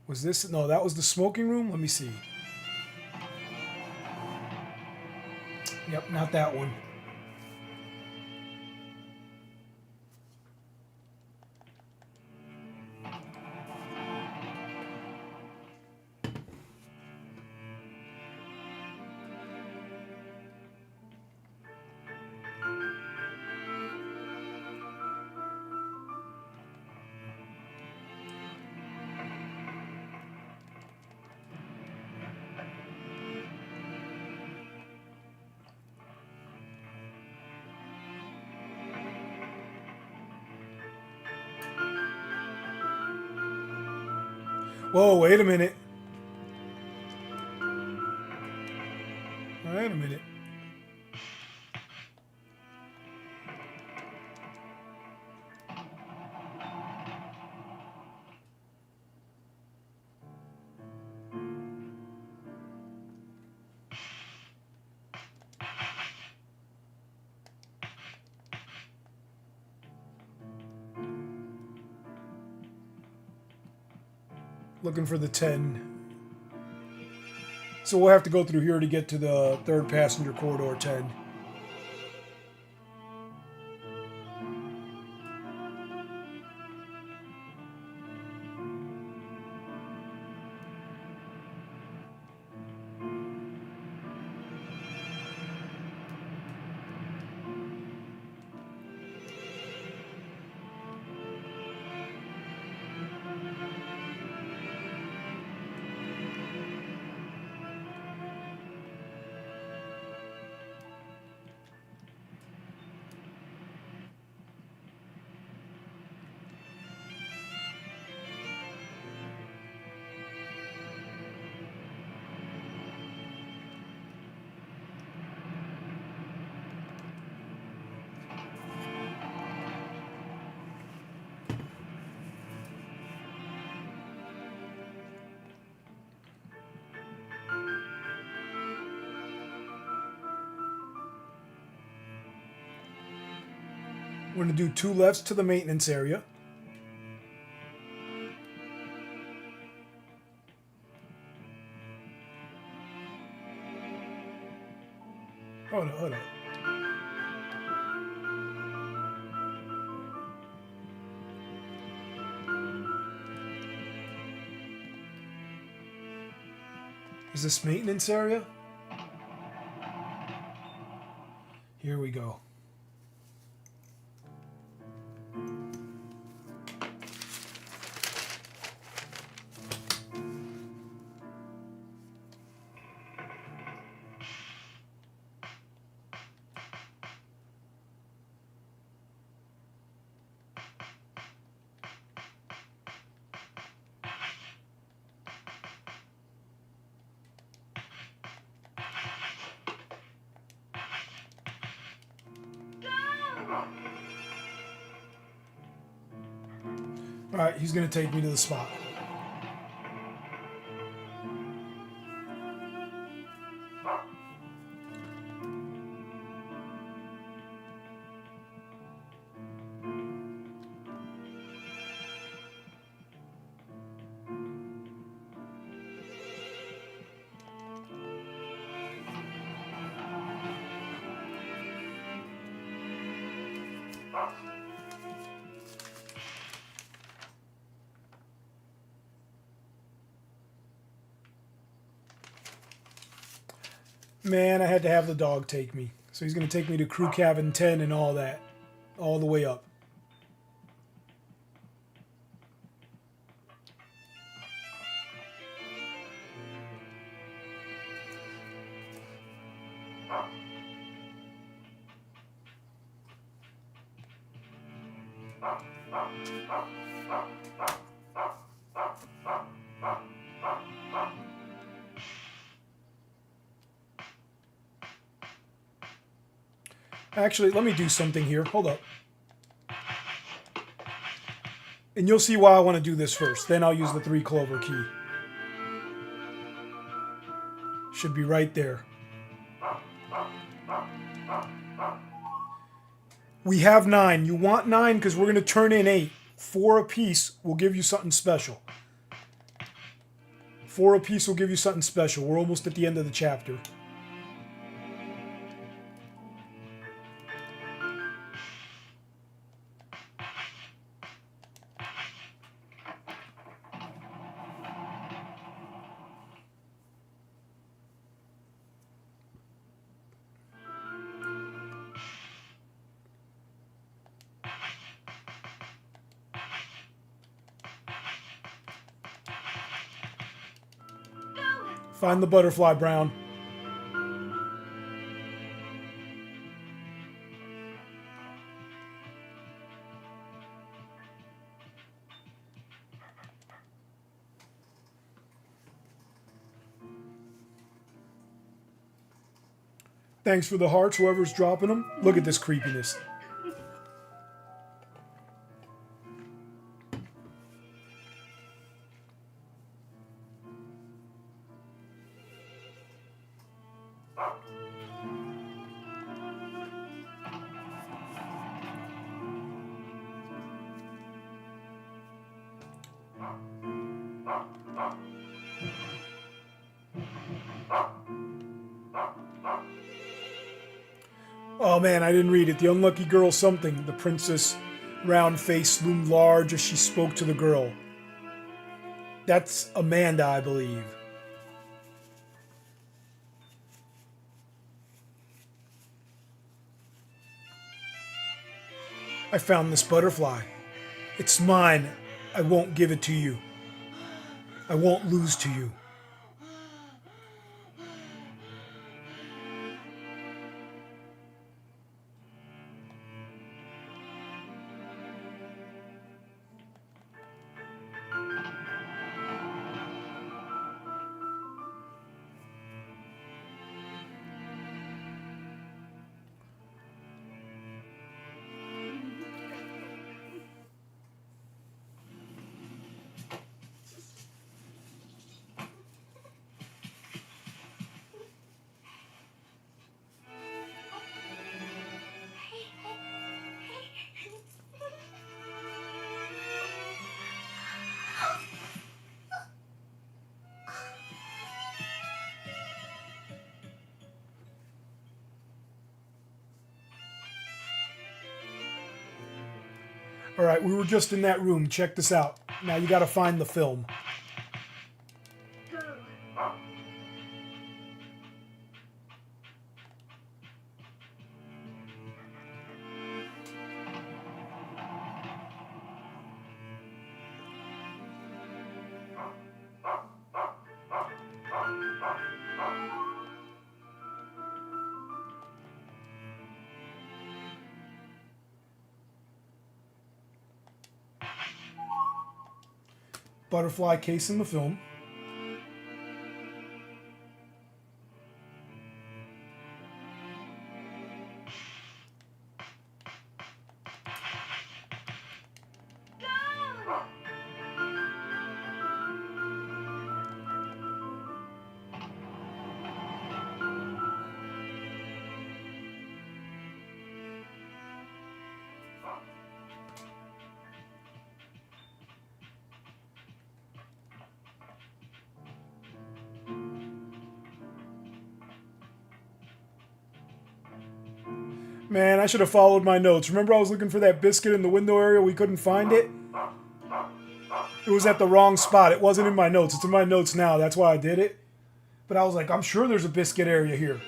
Speaker 1: Was this? No, that was the smoking room. Let me see. Yep, not that one. Whoa, wait a minute. Wait a minute. Looking for the 10. So we'll have to go through here to get to the third passenger corridor 10. We're going to do 2 lefts to the maintenance area. Hold on. Is this maintenance area? Here we go. All right, he's going to take me to the spot. Man, I had to have the dog take me. So he's going to take me to crew cabin 10 and all that. All the way up. Actually, let me do something here. Hold up. And you'll see why I want to do this first. Then I'll use the 3 clover key. Should be right there. We have 9. You want 9 because we're going to turn in 8. 4 apiece will give you something special. 4 apiece will give you something special. We're almost at the end of the chapter. Find the butterfly, Brown. Thanks for the hearts, whoever's dropping them. Look at this creepiness. Oh man, I didn't read it. The unlucky girl something. The princess round face loomed large as she spoke to the girl. That's Amanda, I believe. I found this butterfly. It's mine. I won't give it to you. I won't lose to you. All right, we were just in that room. Check this out. Now you got to find the film. Butterfly case in the film. Man, I should have followed my notes. Remember I was looking for that biscuit in the window area? We couldn't find it? It was at the wrong spot. It wasn't in my notes. It's in my notes now. That's why I did it. But I was like, I'm sure there's a biscuit area here.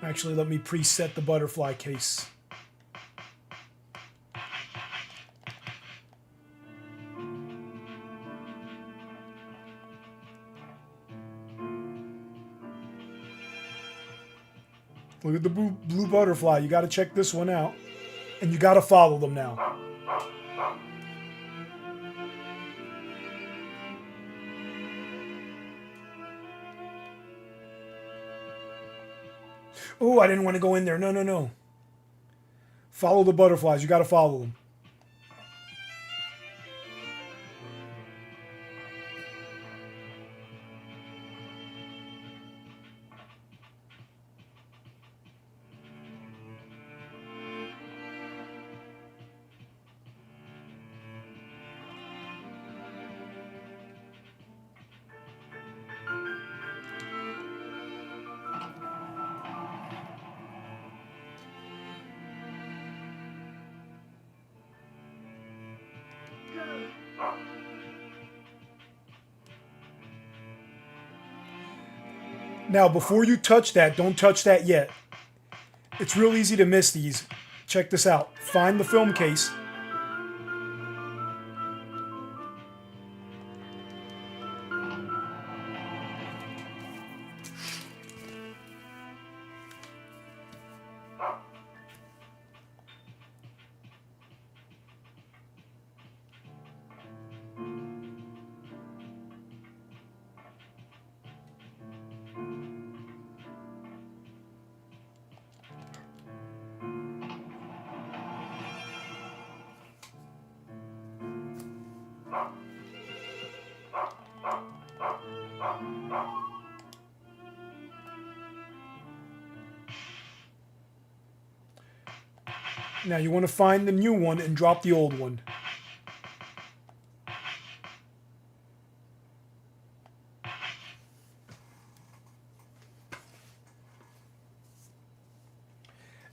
Speaker 1: Actually, let me preset the butterfly case. Look at the blue butterfly. You got to check this one out. And you got to follow them now. Oh, I didn't want to go in there. No, no, no. Follow the butterflies. You got to follow them. Now, before you touch that, don't touch that yet. It's real easy to miss these. Check this out. Find the film case. Now you want to find the new one and drop the old one.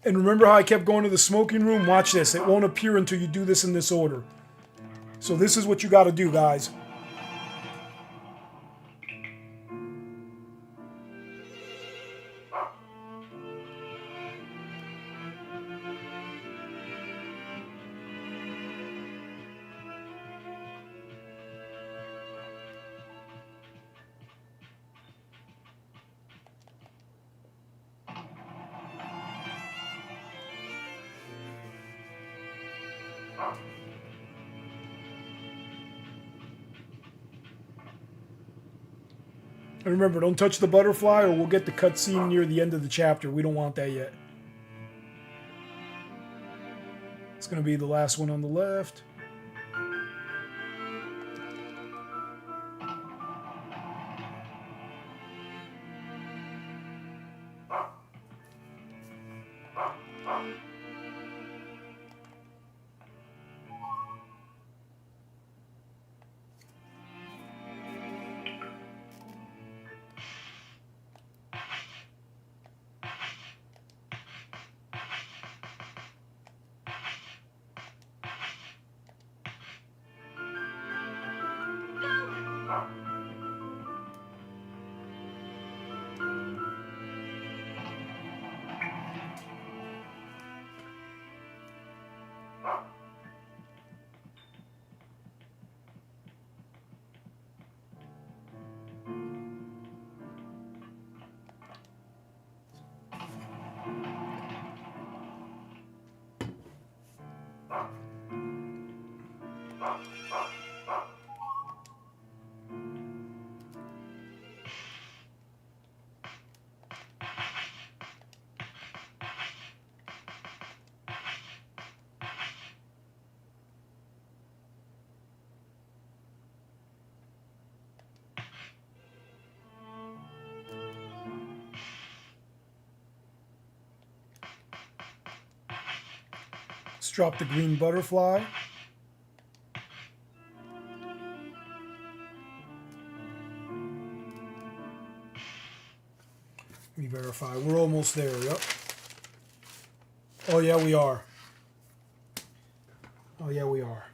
Speaker 1: And remember how I kept going to the smoking room? Watch this. It won't appear until you do this in this order. So this is what you got to do, guys. And remember, don't touch the butterfly or we'll get the cutscene near the end of the chapter. We don't want that yet. It's going to be the last one on the left. Let's drop the green butterfly. Let me verify. We're almost there, yep. Oh yeah, we are. Oh yeah, we are.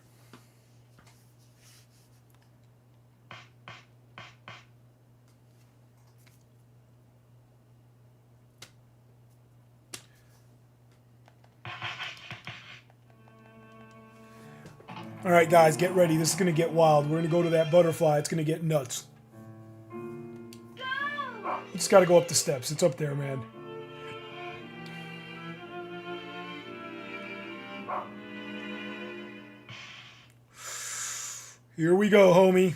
Speaker 1: All right, guys, get ready. This is going to get wild. We're going to go to that butterfly. It's going to get nuts. You just got to go up the steps. It's up there, man. Here we go, homie.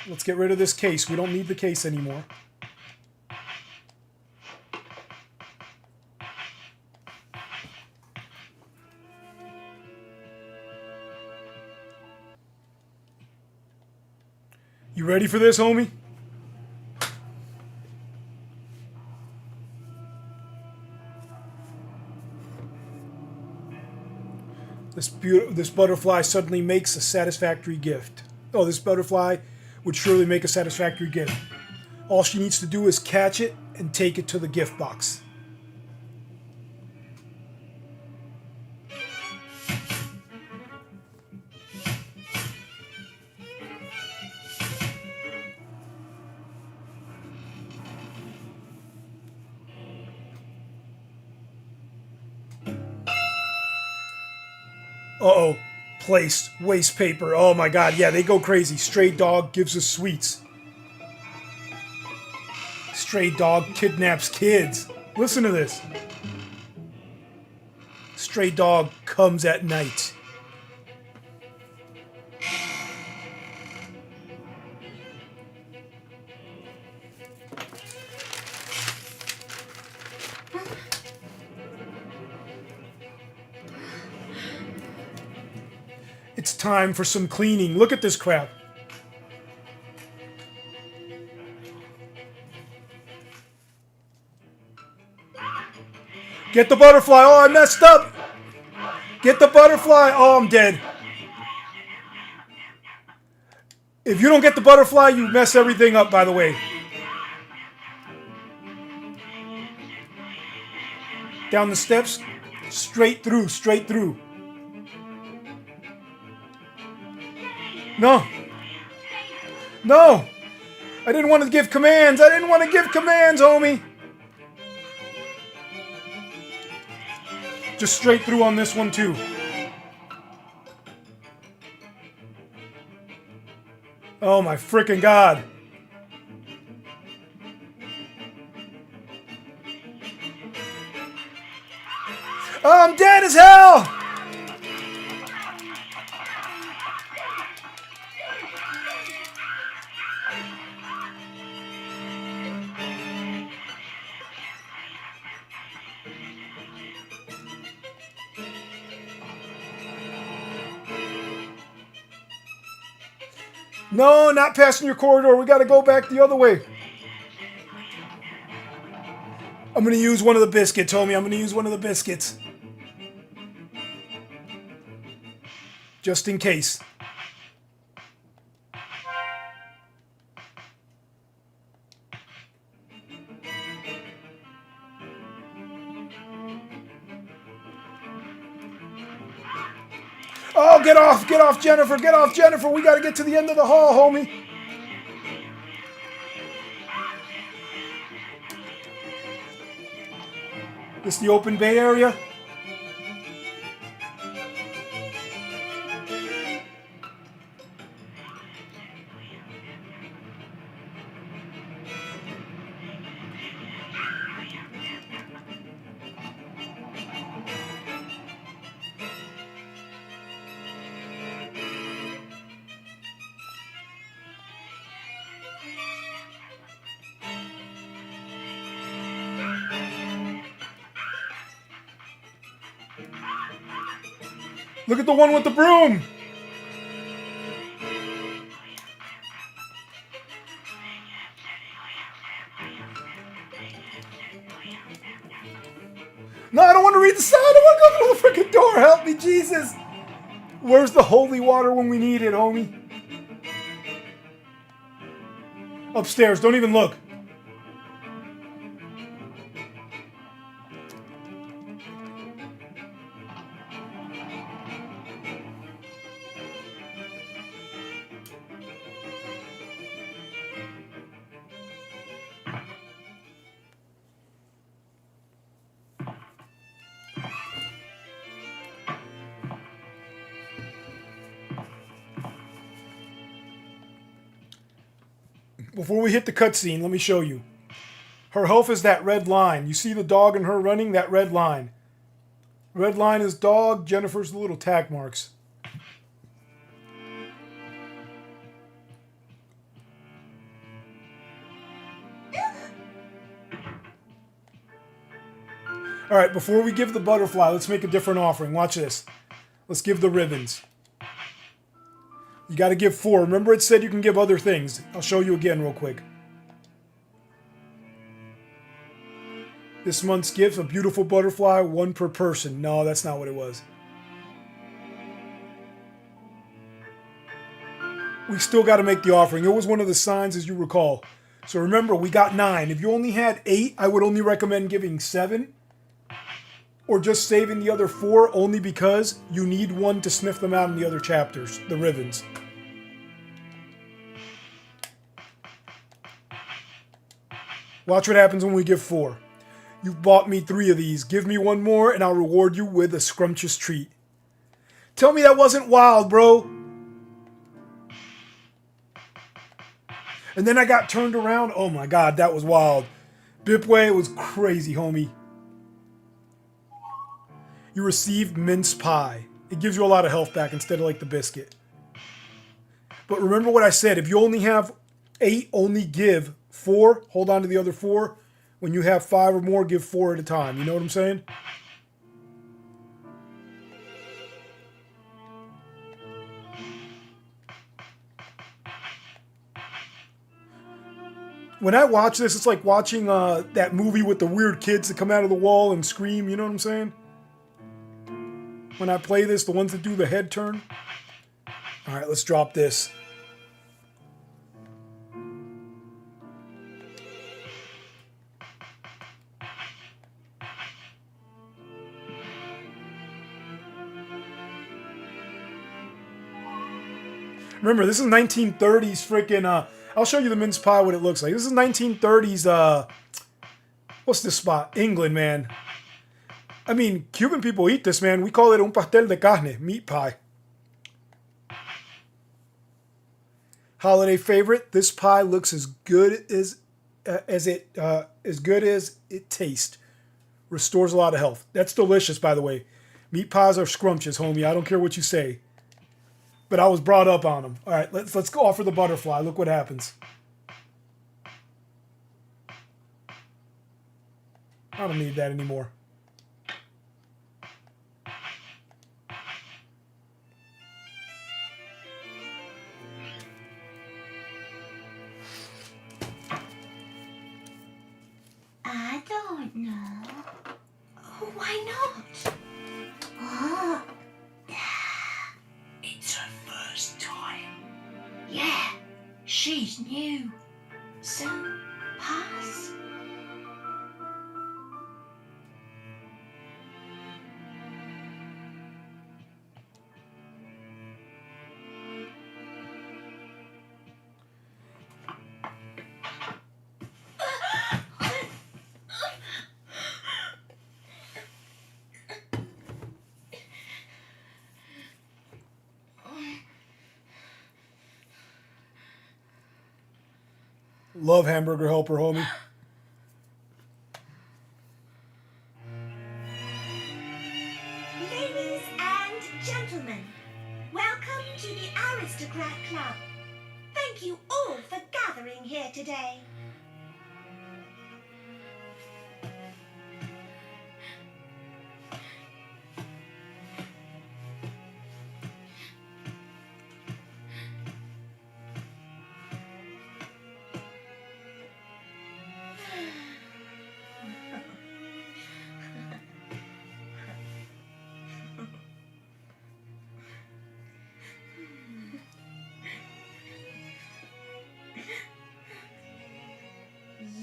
Speaker 1: Let's get rid of this case. We don't need the case anymore. You ready for this, homie? This butterfly suddenly makes a satisfactory gift. Oh, this butterfly would surely make a satisfactory gift. All she needs to do is catch it and take it to the gift box. Uh-oh. Place. Waste paper. Oh my god. Yeah, they go crazy. Stray dog gives us sweets. Stray dog kidnaps kids. Listen to this. Stray dog comes at night. It's time for some cleaning. Look at this crap. Get the butterfly. Oh, I messed up. Get the butterfly. Oh, I'm dead. If you don't get the butterfly, you mess everything up, by the way. Down the steps. Straight through, straight through. No. No. I didn't want to give commands. I didn't want to give commands, homie. Just straight through on this one, too. Oh, my freaking God. Oh, I'm dead as hell. No, not passing your corridor. We got to go back the other way. I'm going to use one of the biscuits, homie. I'm going to use one of the biscuits. Just in case. Oh, get off, Jennifer, get off, Jennifer. We got to get to the end of the hall, homie. This the open bay area? Look at the one with the broom. No, I don't want to read the sign. I want to go through the freaking door. Help me, Jesus. Where's the holy water when we need it, homie? Upstairs. Don't even look. Before we hit the cutscene, let me show you. Her health is that red line. You see the dog and her running? That red line. Red line is dog. Jennifer's the little tag marks. All right, before we give the butterfly, let's make a different offering. Watch this. Let's give the ribbons. You got to give 4. Remember it said you can give other things. I'll show you again real quick. This month's gift, a beautiful butterfly, 1 per person. No, that's not what it was. We still got to make the offering. It was one of the signs, as you recall. So remember, we got 9. If you only had 8, I would only recommend giving 7. Or just saving the other 4 only because you need 1 to sniff them out in the other chapters, the ribbons. Watch what happens when we give 4. You've bought me 3 of these. Give me 1 more and I'll reward you with a scrumptious treat. Tell me that wasn't wild, bro. And then I got turned around. Oh my God, that was wild. Bipway was crazy, homie. You received mince pie. It gives you a lot of health back instead of like the biscuit. But remember what I said. If you only have 8, only give 4. Hold on to the other 4. When you have 5 or more, give 4 at a time. You know what I'm saying? When I watch this, it's like watching that movie with the weird kids that come out of the wall and scream. You know what I'm saying? when I play this, the ones that do the head turn. All right, let's drop this. Remember, this is 1930s freaking, I'll show you the mince pie, what it looks like. This is 1930s, what's this spot? England, man. I mean, Cuban people eat this, man. We call it un pastel de carne, meat pie. Holiday favorite. This pie looks as good as it tastes. Restores a lot of health. That's delicious, by the way. Meat pies are scrumptious, homie. I don't care what you say. But I was brought up on them. All right, let's go offer the butterfly. Look what happens. I don't need that anymore.
Speaker 5: I don't know. Oh, why not? Oh, it's her first time. Yeah, she's new. So, pass.
Speaker 1: Love Hamburger Helper, homie.
Speaker 5: Ladies and gentlemen, welcome to the Aristocrat Club. Thank you all for gathering here today.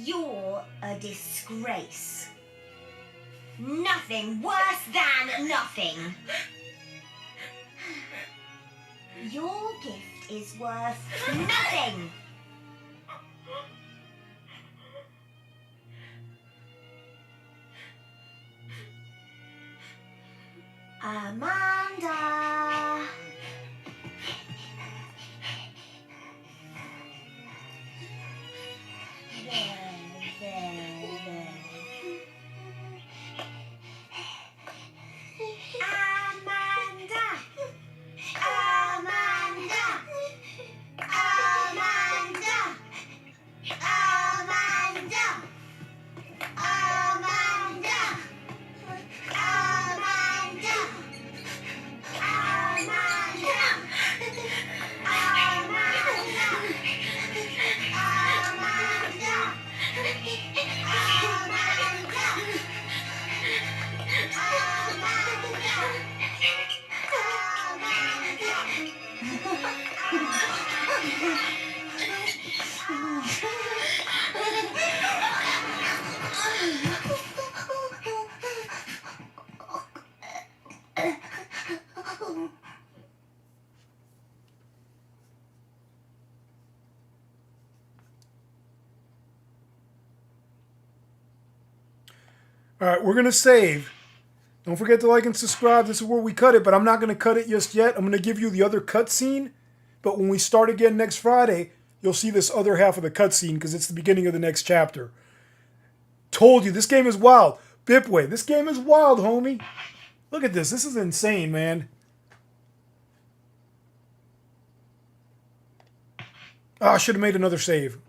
Speaker 5: You're a disgrace. Nothing worse than nothing. Your gift is worth nothing. Amanda.
Speaker 1: All right, we're going to save. Don't forget to like and subscribe. This is where we cut it, but I'm not going to cut it just yet. I'm going to give you the other cutscene. But when we start again next Friday, you'll see this other half of the cutscene because it's the beginning of the next chapter. Told you, this game is wild. Bipway, this game is wild, homie. Look at this. This is insane, man. Oh, I should have made another save.